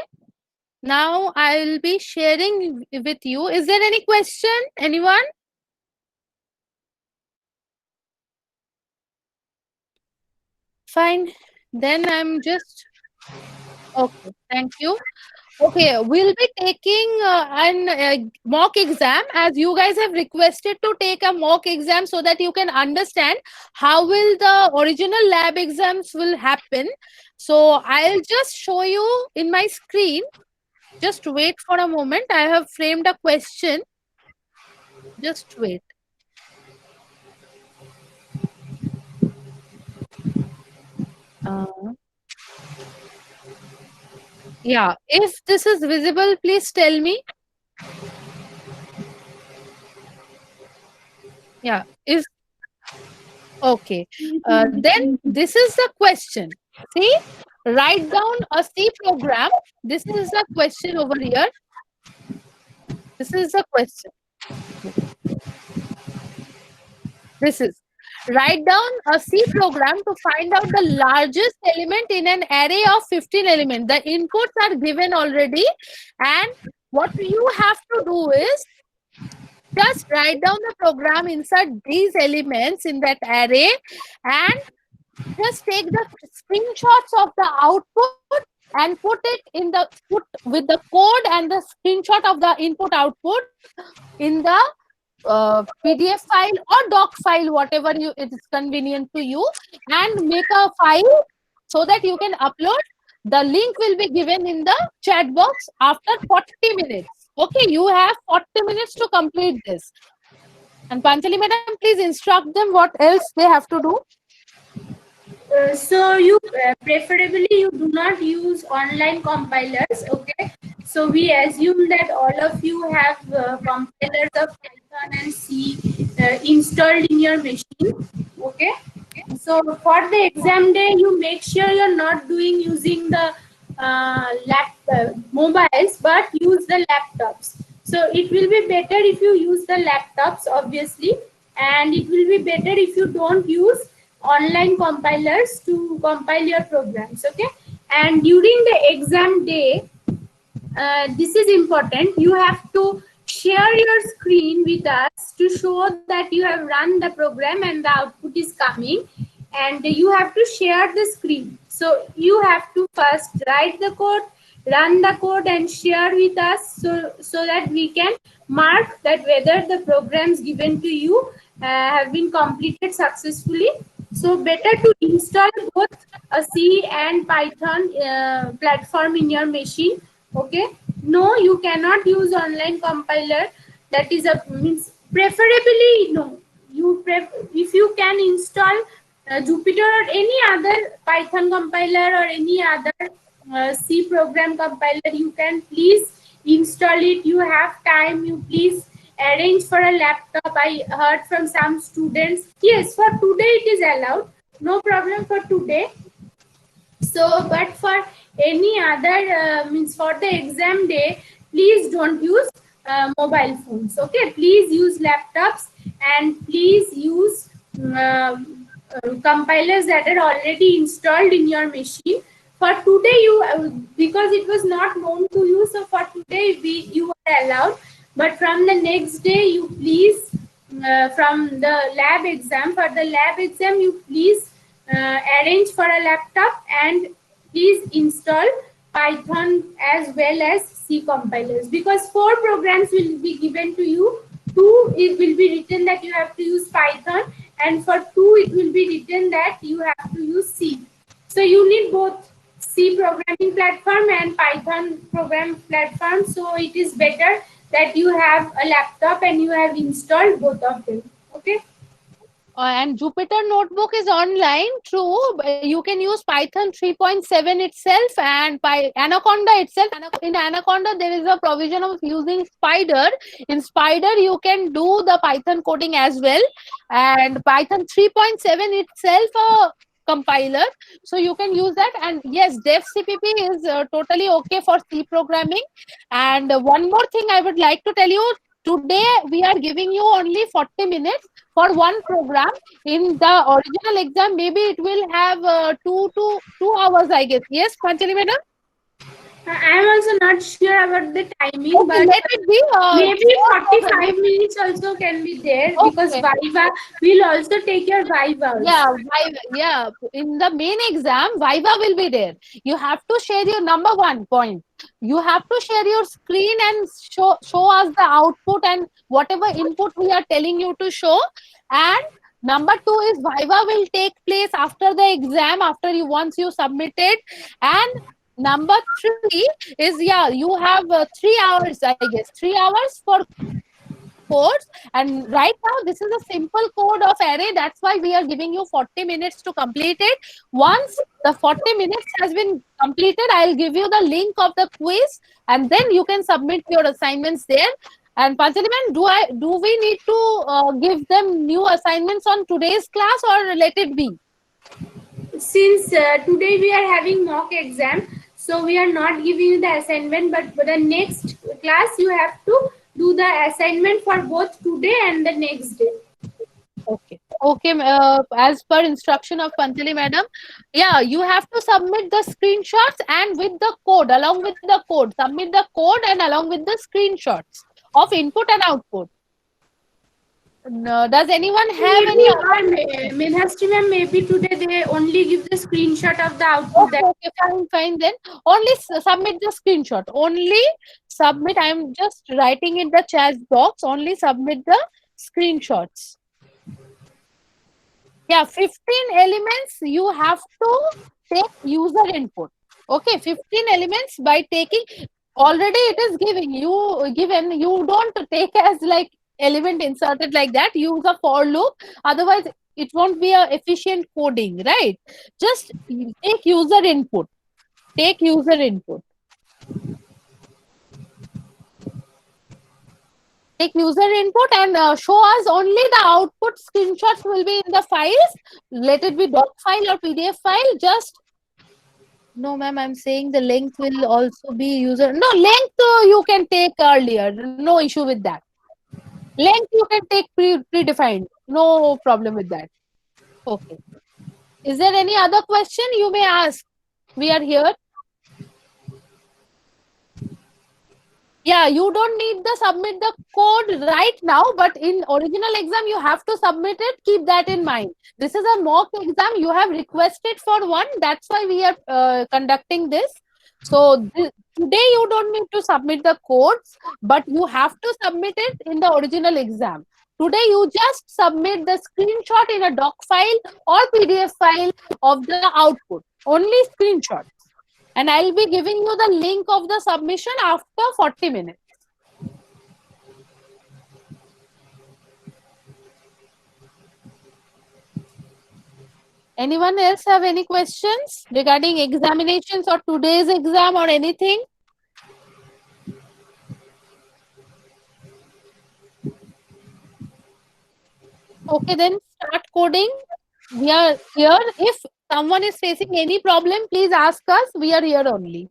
Now I will be sharing with you. Is there any question? Anyone? Fine. Then I'm just, okay, thank you. Okay, we'll be taking an mock exam, as you guys have requested to take a mock exam so that you can understand how will the original lab exams will happen. So I'll just show you in my screen. Just wait for a moment. I have framed a question. Just wait. Uh, yeah, if this is visible, please tell me. Yeah, is okay. Then this is the question. See, write down a C program. This is the question over here. This is the question. This is write down a C program to find out the largest element in an array of 15 elements. The inputs are given already, and what you have to do is just write down the program, insert these elements in that array, and just take the screenshots of the output and put it in the put with the code and the screenshot of the input output in the PDF file or doc file, whatever it is convenient to you, and make a file so that you can upload. The link will be given in the chat box after 40 minutes. Okay, you have 40 minutes to complete this. And Panchali madam, please instruct them what else they have to do. So you preferably you do not use online compilers, okay? So we assume that all of you have compilers of Python and C installed in your machine, okay? So for the exam day, you make sure you're not doing using the mobiles, but use the laptops. So it will be better if you use the laptops, obviously, and it will be better if you don't use online compilers to compile your programs, okay? And during the exam day, this is important, you have to share your screen with us to show that you have run the program and the output is coming, and you have to share the screen. So you have to first write the code, run the code and share with us, so that we can mark that whether the programs given to you have been completed successfully. So better to install both a C and Python platform in your machine. Okay. No, you cannot use online compiler. That is a means preferably no. If you can install Jupyter or any other Python compiler or any other C program compiler, you can please install it. You have time, you please arrange for a laptop. I heard from some students, yes, for today it is allowed, no problem for today. So, but for any other means for the exam day, please don't use mobile phones. Okay, please use laptops and please use compilers that are already installed in your machine. For today, you because it was not known to you, so for today you are allowed. But from the next day, you please from the lab exam, for the lab exam, you please arrange for a laptop and please install Python as well as C compilers, because 4 programs will be given to you. 2 it will be written that you have to use Python, and for 2 it will be written that you have to use C. So you need both C programming platform and Python program platform. So it is better that you have a laptop and you have installed both of them. Okay. And Jupyter Notebook is online, true. But you can use Python 3.7 itself and by Anaconda itself. In Anaconda, there is a provision of using Spider. In Spider, you can do the Python coding as well. And Python 3.7 itself a compiler, so you can use that. And yes, DevCpp is totally okay for C programming. And one more thing I would like to tell you, today we are giving you only 40 minutes for one program. In the original exam, maybe it will have 2 hours, I guess. Yes, Panchali madam? I am also not sure about the timing, Okay, but let it be. maybe 45 minutes also can be there, because Okay. Viva will also take your Viva also. Yeah, yeah. In the main exam, Viva will be there. You have to share your number one point. You have to share your screen and show us the output and whatever input we are telling you to show. And number 2 is Viva will take place after the exam, after you once you submit it. And number 3 is, yeah, you have 3 hours, I guess, 3 hours for codes. And right now, this is a simple code of array. That's why we are giving you 40 minutes to complete it. Once the 40 minutes has been completed, I'll give you the link of the quiz, and then you can submit your assignments there. And Panchali ma'am, do we need to give them new assignments on today's class, or let it be? Since today we are having mock exam, so we are not giving you the assignment, but for the next class you have to do the assignment for both today and the next day. Okay. Okay. As per instruction of Panchali madam, yeah, you have to submit the screenshots and with the code, along with the code. Submit the code and along with the screenshots of input and output. Does anyone have any? Medhasri ma'am, maybe today they only give the screenshot of the output. Okay, fine. Then only submit the screenshot. Only submit. I'm just writing in the chat box. Only submit the screenshots. Yeah, 15 elements you have to take user input. Okay, 15 elements by taking, already it is given, you don't take as like element inserted like that, use a for loop, otherwise it won't be a efficient coding, right? Just take user input. Take user input. Take user input and show us only the output. Screenshots will be in the files. Let it be doc file or PDF file. Just no, ma'am. I'm saying the length will also be user. No, length you can take earlier. No issue with that. Length you can take predefined. No problem with that. Okay. Is there any other question you may ask? We are here. Yeah, you don't need to submit the code right now, but in original exam you have to submit it. Keep that in mind. This is a mock exam. You have requested for one. That's why we are conducting this. So today you don't need to submit the codes, but you have to submit it in the original exam. Today you just submit the screenshot in a doc file or PDF file of the output. Only screenshot. And I'll be giving you the link of the submission after 40 minutes. Anyone else have any questions regarding examinations or today's exam or anything? Okay, then start coding. We are here. If someone is facing any problem, please ask us. We are here only.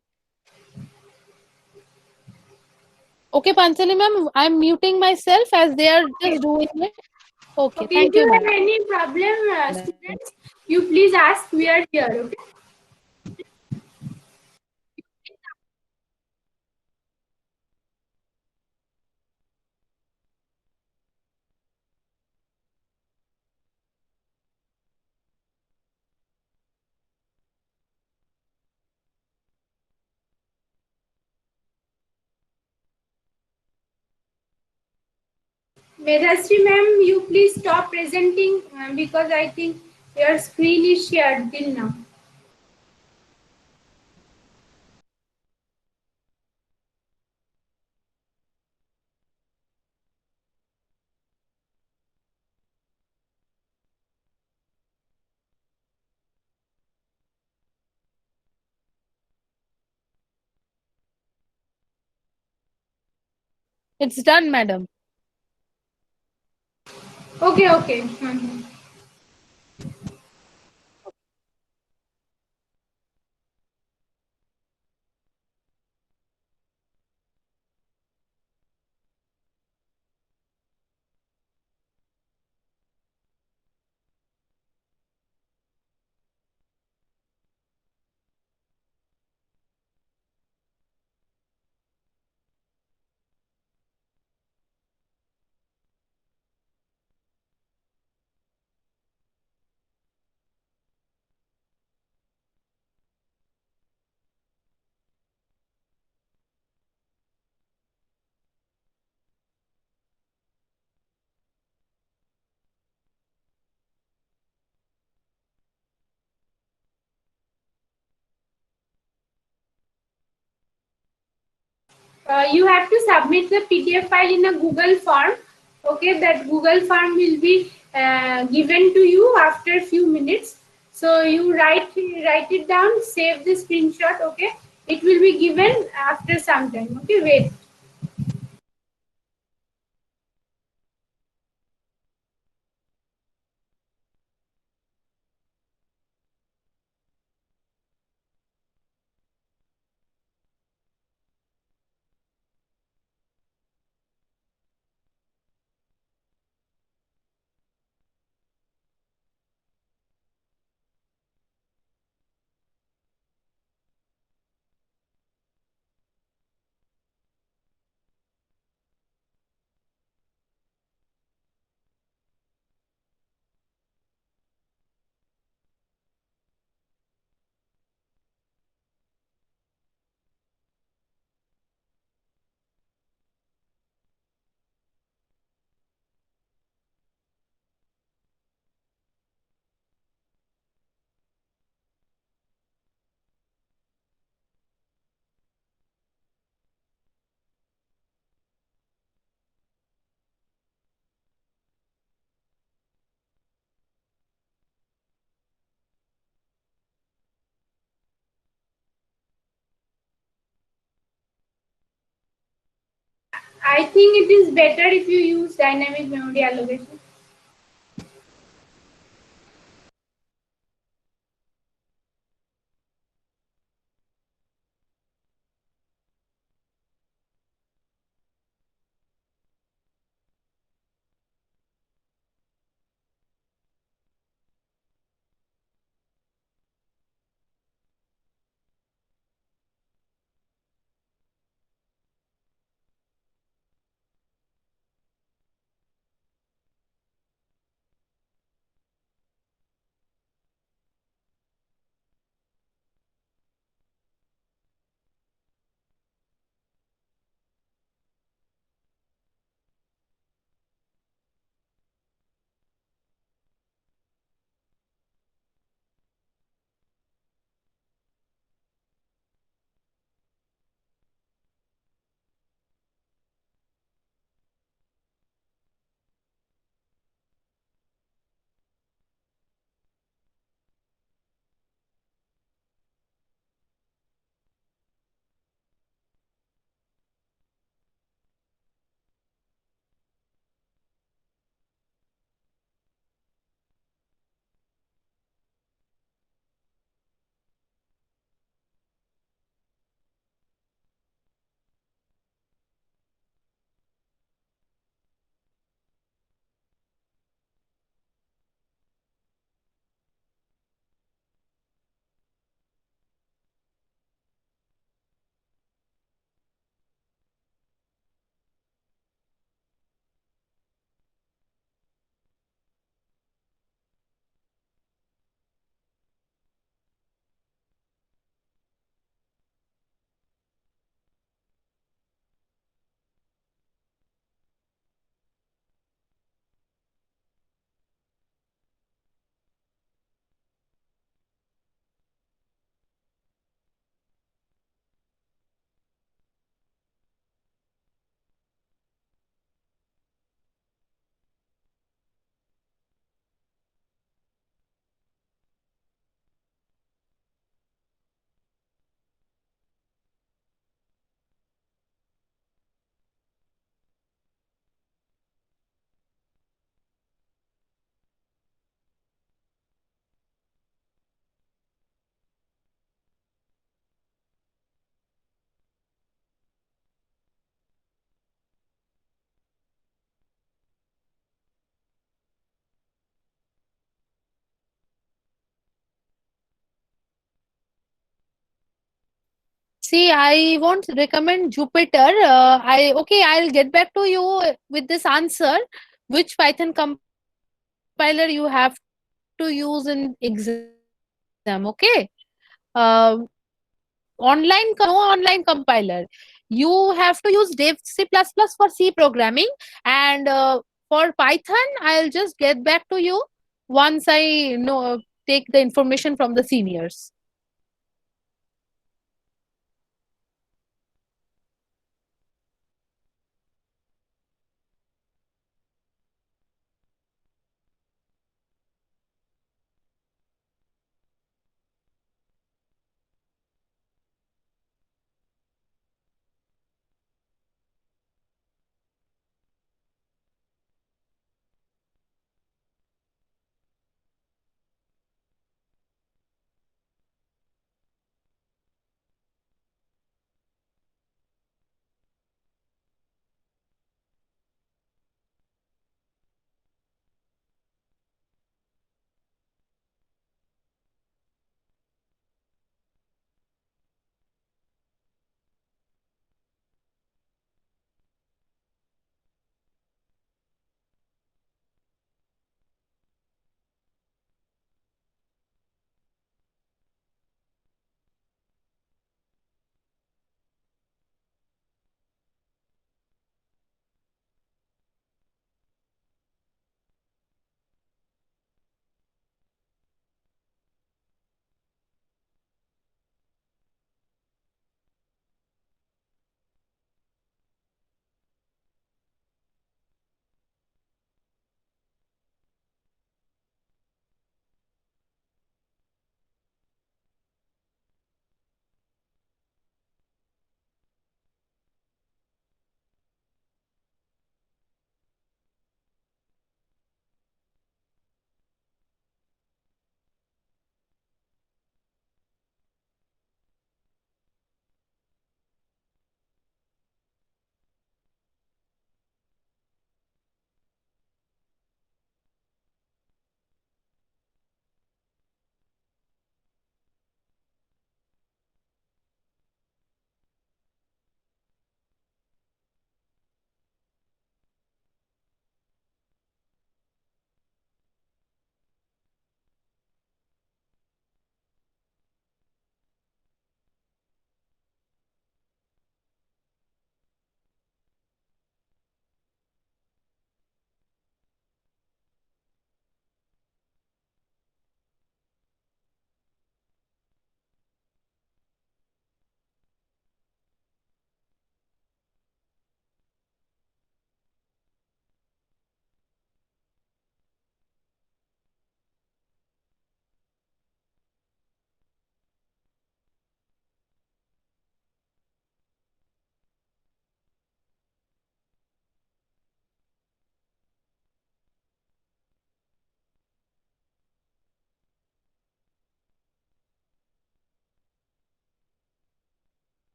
Okay, Panchali ma'am, I'm muting myself as they are just doing it. Okay, thank If you, you have ma'am. any problem, students, you please ask. We are here. Okay. Medhasri ma'am, you please stop presenting because I think your screen is shared till now. It's done, madam. Okay. You have to submit the PDF file in a Google form. Okay, that Google form will be given to you after few minutes. So you write it down, save the screenshot. Okay, it will be given after some time. Okay, wait. I think it is better if you use dynamic memory allocation. See, I won't recommend Jupyter. I'll get back to you with this answer. Which Python compiler you have to use in exam? Okay. No online compiler. You have to use Dev C++ for C programming, and for Python, I'll just get back to you once I know take the information from the seniors.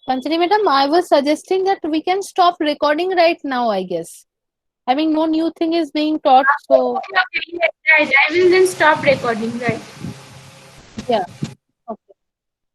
Panchali madam, I was suggesting that we can stop recording right now, I guess. I mean, no new thing is being taught, so Okay, yes, right. I will then stop recording, right? yeah.